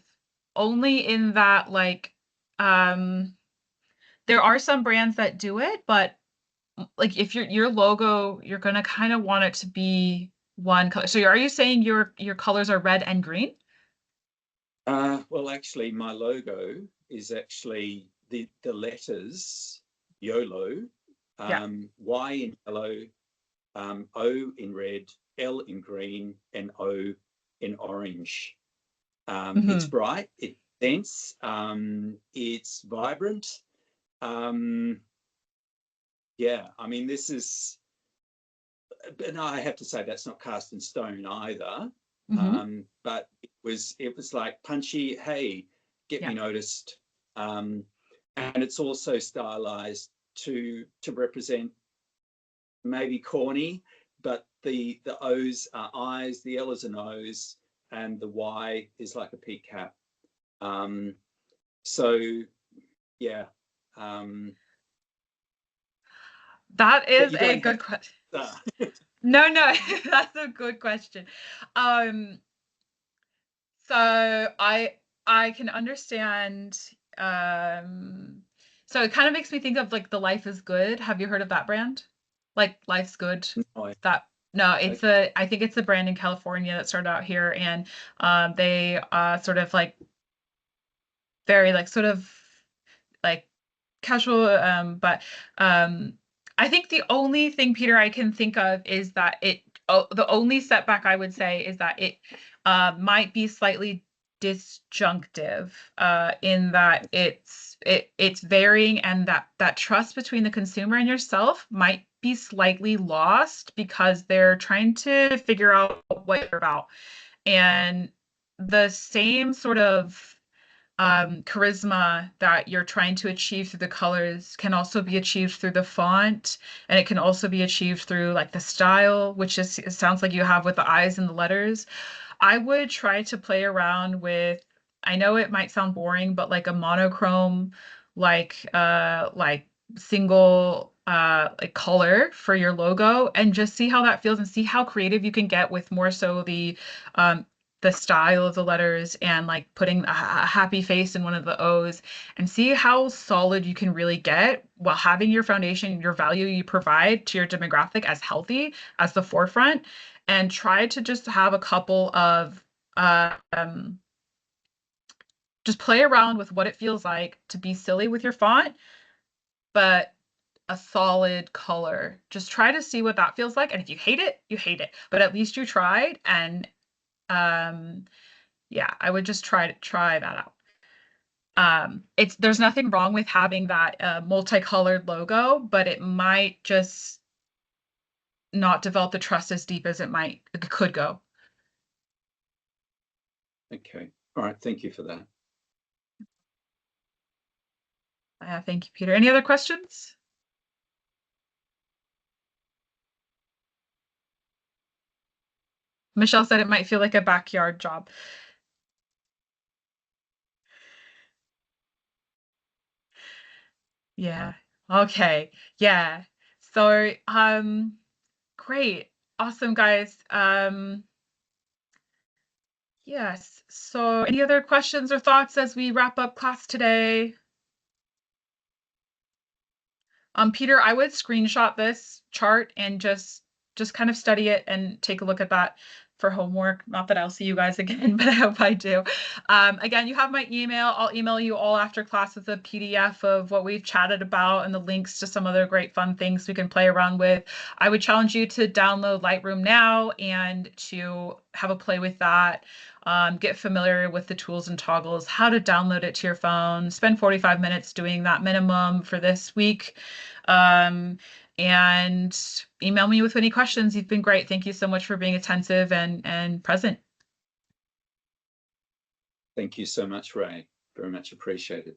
Only in that, like, there are some brands that do it, but like if your logo, you're gonna kind of want it to be one color. So are you saying your colors are red and green? Well, actually, my logo is actually the letters YOLO, Y in yellow, O in red, L in green, and O in orange. It's bright, it's dense, it's vibrant. Yeah, I mean, this is, but no, I have to say that's not cast in stone either. But it was like punchy, hey, get me noticed. And it's also stylized to represent maybe corny, but the O's are eyes, the L is a nose, and the Y is like a peak cap. So yeah. That is a good question. No, that's a good question. So I can understand. So it kind of makes me think of like the Life is Good. Have you heard of that brand? Like Life's Good. No, it's I think it's a brand in California that started out here, and they sort of like very like sort of like casual, but I think the only thing, Peter, I can think of is that the only setback I would say is that it might be slightly disjunctive in that it's varying, and that trust between the consumer and yourself might be slightly lost because they're trying to figure out what you're about. And the same sort of charisma that you're trying to achieve through the colors can also be achieved through the font, and it can also be achieved through like the style, which is, it sounds like you have with the eyes and the letters. I would try to play around with, I know it might sound boring, but like a monochrome, like single like color for your logo, and just see how that feels and see how creative you can get with more so the style of the letters, and like putting a happy face in one of the O's, and see how solid you can really get while having your foundation, your value you provide to your demographic as healthy as the forefront, and try to just have a couple of just play around with what it feels like to be silly with your font, but a solid color. Just try to see what that feels like. And if you hate it, you hate it. But at least you tried. And yeah, I would just try that out. There's nothing wrong with having that multicolored logo, but it might just not develop the trust as deep as it could go. Okay. All right. Thank you for that. Thank you, Peter. Any other questions? Michelle said it might feel like a backyard job. Yeah. Okay. Yeah. So, great. Awesome, guys. Yes. So any other questions or thoughts as we wrap up class today? Peter, I would screenshot this chart and just kind of study it and take a look at that for homework. Not that I'll see you guys again, but I hope I do. Again, you have my email. I'll email you all after class with a PDF of what we've chatted about and the links to some other great fun things we can play around with. I would challenge you to download Lightroom now and to have a play with that. Get familiar with the tools and toggles, how to download it to your phone. Spend 45 minutes doing that minimum for this week. And email me with any questions. You've been great. Thank you so much for being attentive and present. Thank you so much, Ray. Very much appreciated.